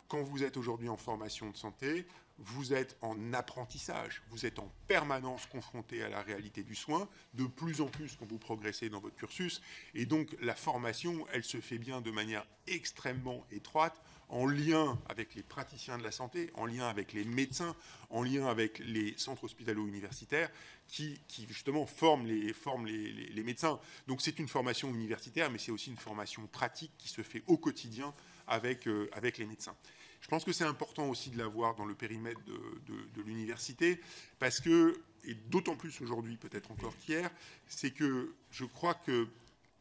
quand vous êtes aujourd'hui en formation de santé, vous êtes en apprentissage, vous êtes en permanence confronté à la réalité du soin, de plus en plus quand vous progressez dans votre cursus, et donc la formation, elle se fait bien de manière extrêmement étroite, en lien avec les praticiens de la santé, en lien avec les médecins, en lien avec les centres hospitalo-universitaires, qui justement forment les médecins. Donc c'est une formation universitaire, mais c'est aussi une formation pratique qui se fait au quotidien avec les médecins. Je pense que c'est important aussi de l'avoir dans le périmètre de l'université, parce que, et d'autant plus aujourd'hui peut-être encore qu'hier, c'est que je crois que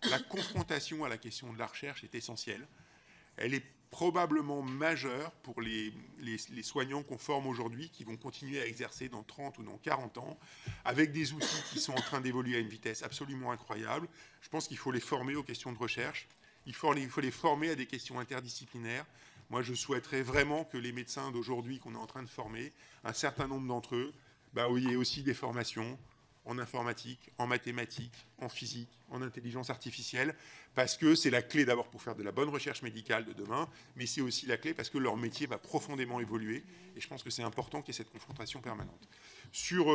la confrontation à la question de la recherche est essentielle. Elle est probablement majeure pour les soignants qu'on forme aujourd'hui, qui vont continuer à exercer dans 30 ou dans 40 ans, avec des outils qui sont en train d'évoluer à une vitesse absolument incroyable. Je pense qu'il faut les former aux questions de recherche. il faut les former à des questions interdisciplinaires. Moi, je souhaiterais vraiment que les médecins d'aujourd'hui qu'on est en train de former, un certain nombre d'entre eux, il y ait aussi des formations en informatique, en mathématiques, en physique, en intelligence artificielle, parce que c'est la clé d'abord pour faire de la bonne recherche médicale de demain, mais c'est aussi la clé parce que leur métier va profondément évoluer, et je pense que c'est important qu'il y ait cette confrontation permanente. Sur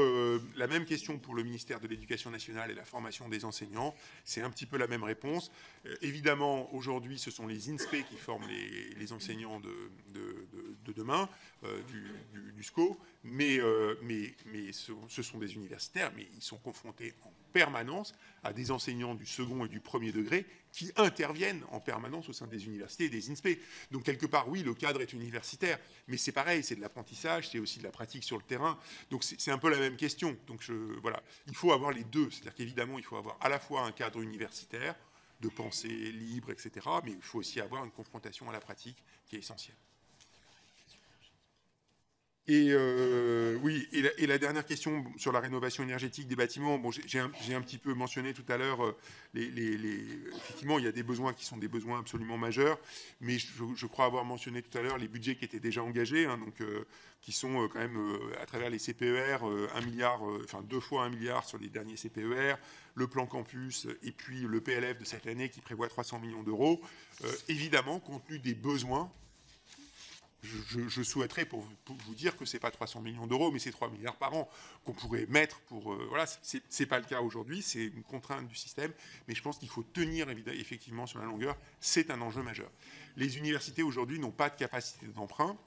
la même question pour le ministère de l'Éducation nationale et la formation des enseignants, c'est un petit peu la même réponse. Évidemment, aujourd'hui, ce sont les INSPE qui forment les enseignants de demain, du SCO, mais ce sont des universitaires, mais ils sont confrontés en permanence à des enseignants du second et du premier degré qui interviennent en permanence au sein des universités et des INSPE. Donc quelque part, oui, le cadre est universitaire, mais c'est pareil, c'est de l'apprentissage, c'est aussi de la pratique sur le terrain. Donc c'est un peu la même question. Donc voilà, il faut avoir les deux. C'est-à-dire qu'évidemment, il faut avoir à la fois un cadre universitaire, de pensée libre, etc., mais il faut aussi avoir une confrontation à la pratique qui est essentielle. Et oui, et la dernière question sur la rénovation énergétique des bâtiments, bon, j'ai un petit peu mentionné tout à l'heure, effectivement, il y a des besoins qui sont des besoins absolument majeurs, mais je crois avoir mentionné tout à l'heure les budgets qui étaient déjà engagés, hein, donc, qui sont quand même, à travers les CPER, 1 milliard, enfin 2 fois 1 milliard sur les derniers CPER, le plan campus et puis le PLF de cette année qui prévoit 300 millions d'euros. Évidemment, compte tenu des besoins, je souhaiterais pour vous dire que ce n'est pas 300 millions d'euros, mais c'est 3 milliards par an qu'on pourrait mettre pour... voilà, ce n'est pas le cas aujourd'hui, c'est une contrainte du système, mais je pense qu'il faut tenir effectivement sur la longueur, c'est un enjeu majeur. Les universités aujourd'hui n'ont pas de capacité d'emprunt,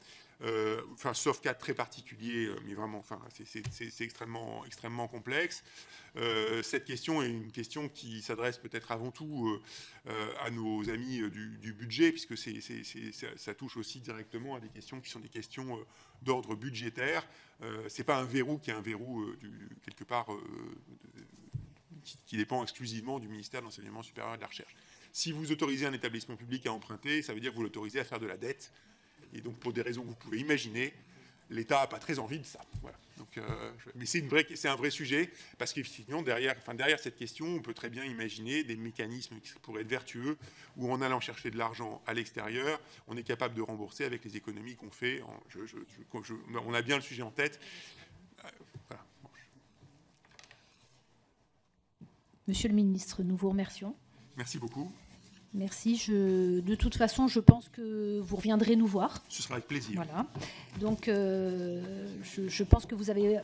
sauf cas très particuliers, mais vraiment, c'est extrêmement complexe. Cette question est une question qui s'adresse peut-être avant tout à nos amis du budget, puisque ça touche aussi directement à des questions qui sont des questions d'ordre budgétaire. C'est pas un verrou qui est un verrou quelque part qui dépend exclusivement du ministère de l'Enseignement supérieur et de la Recherche. Si vous autorisez un établissement public à emprunter, ça veut dire que vous l'autorisez à faire de la dette. Et donc, pour des raisons que vous pouvez imaginer, l'État n'a pas très envie de ça. Voilà. Donc, mais c'est un vrai sujet, parce qu'effectivement, derrière cette question, on peut très bien imaginer des mécanismes qui pourraient être vertueux, où en allant chercher de l'argent à l'extérieur, on est capable de rembourser avec les économies qu'on fait. On a bien le sujet en tête. Voilà. Monsieur le ministre, nous vous remercions. Merci beaucoup. Merci. De toute façon, je pense que vous reviendrez nous voir. Ce sera avec plaisir. Voilà. Donc, je pense que vous avez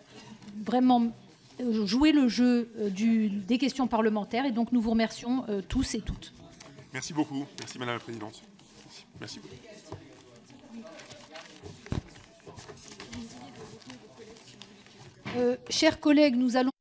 vraiment joué le jeu des questions parlementaires. Et donc, nous vous remercions tous et toutes. Merci beaucoup. Merci, Madame la Présidente. Merci beaucoup. Chers collègues, nous allons...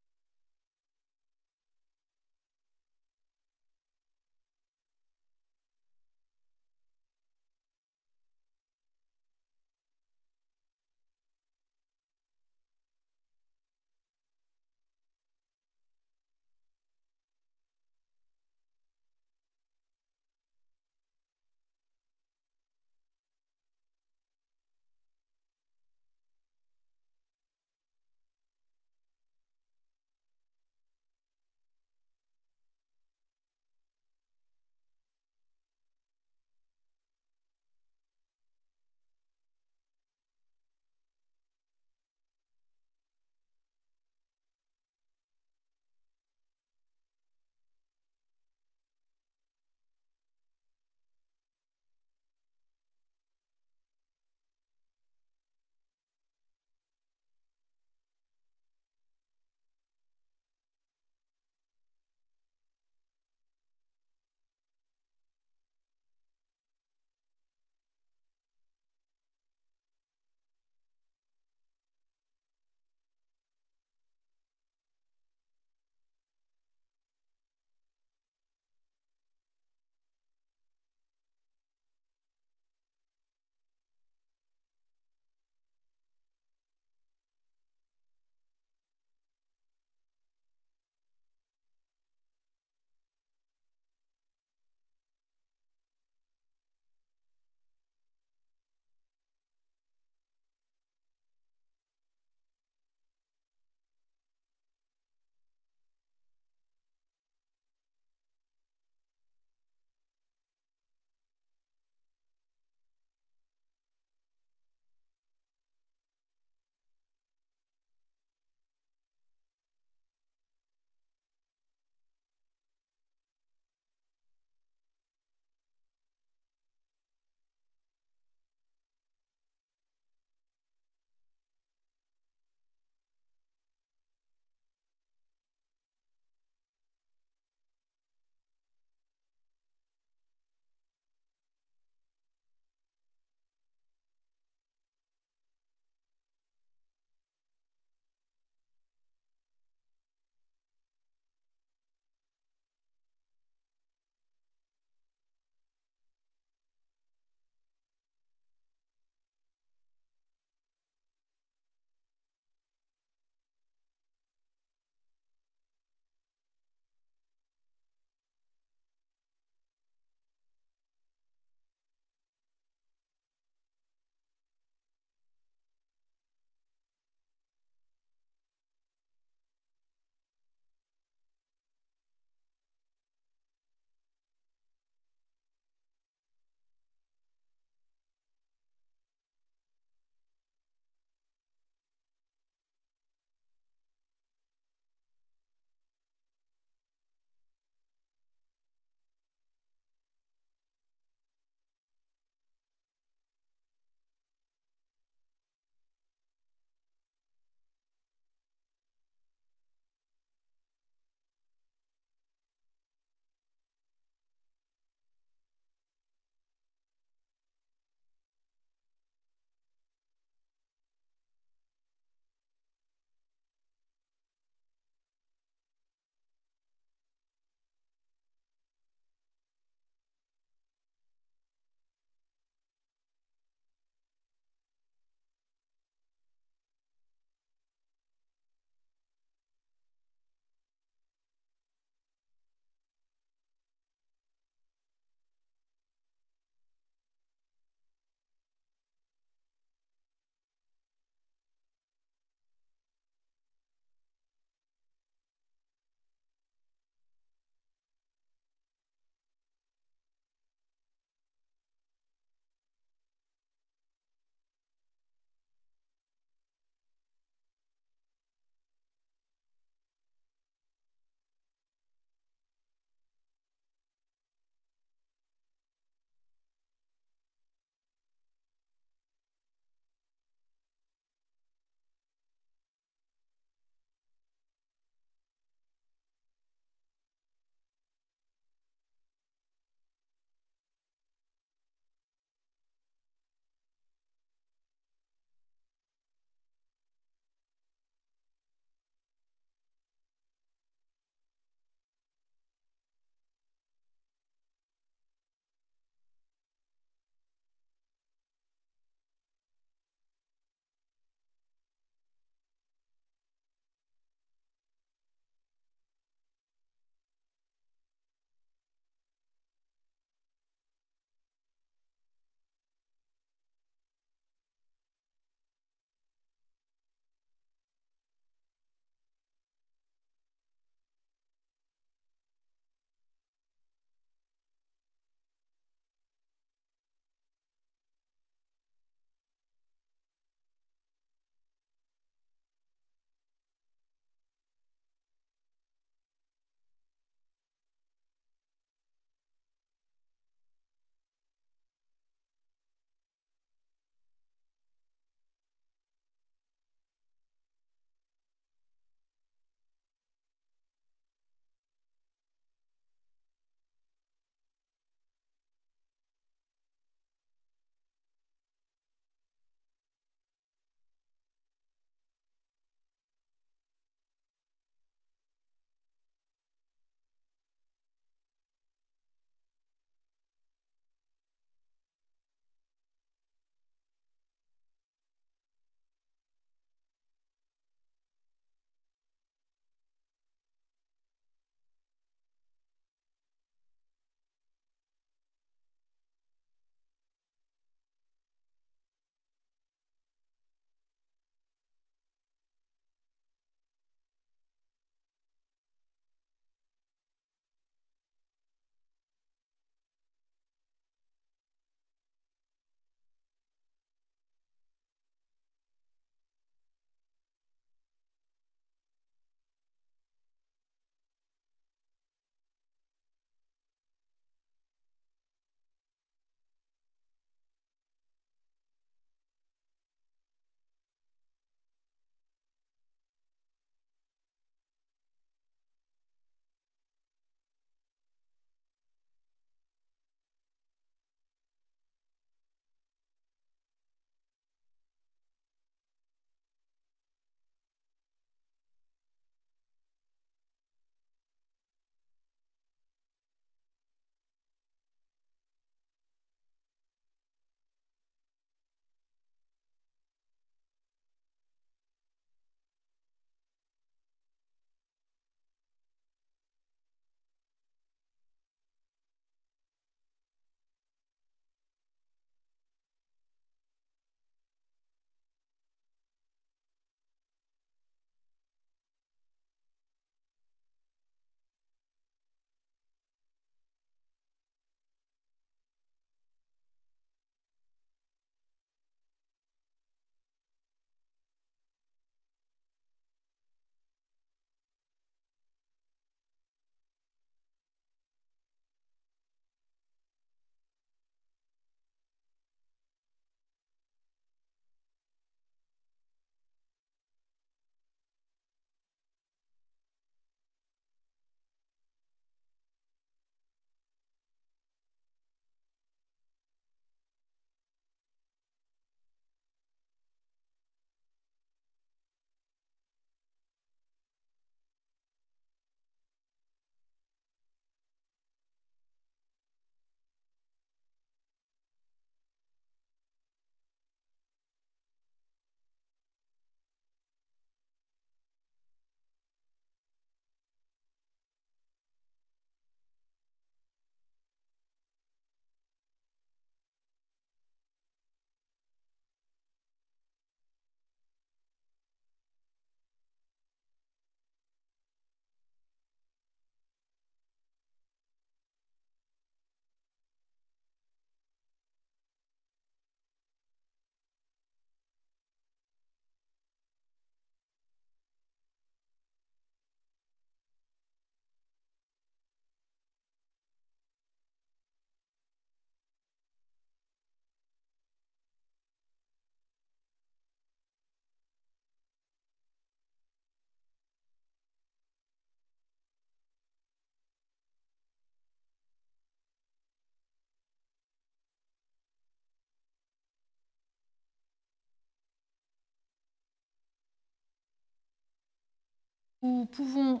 Nous pouvons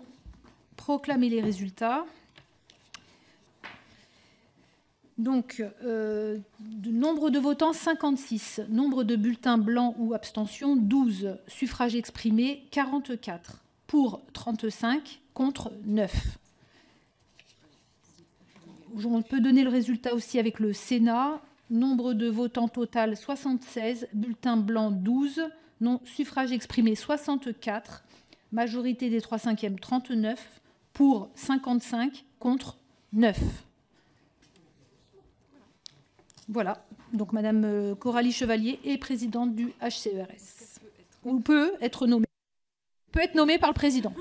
proclamer les résultats. Donc, nombre de votants, 56. Nombre de bulletins blancs ou abstentions, 12. Suffrages exprimés, 44. Pour, 35. Contre, 9. On peut donner le résultat aussi avec le Sénat. Nombre de votants total, 76. Bulletins blancs, 12. Suffrages exprimés, 64. Majorité des 3/5, 39. Pour, 55. Contre, 9. Voilà, donc Madame Coralie Chevalier est présidente du HCERS. Ou peut être nommée par le président.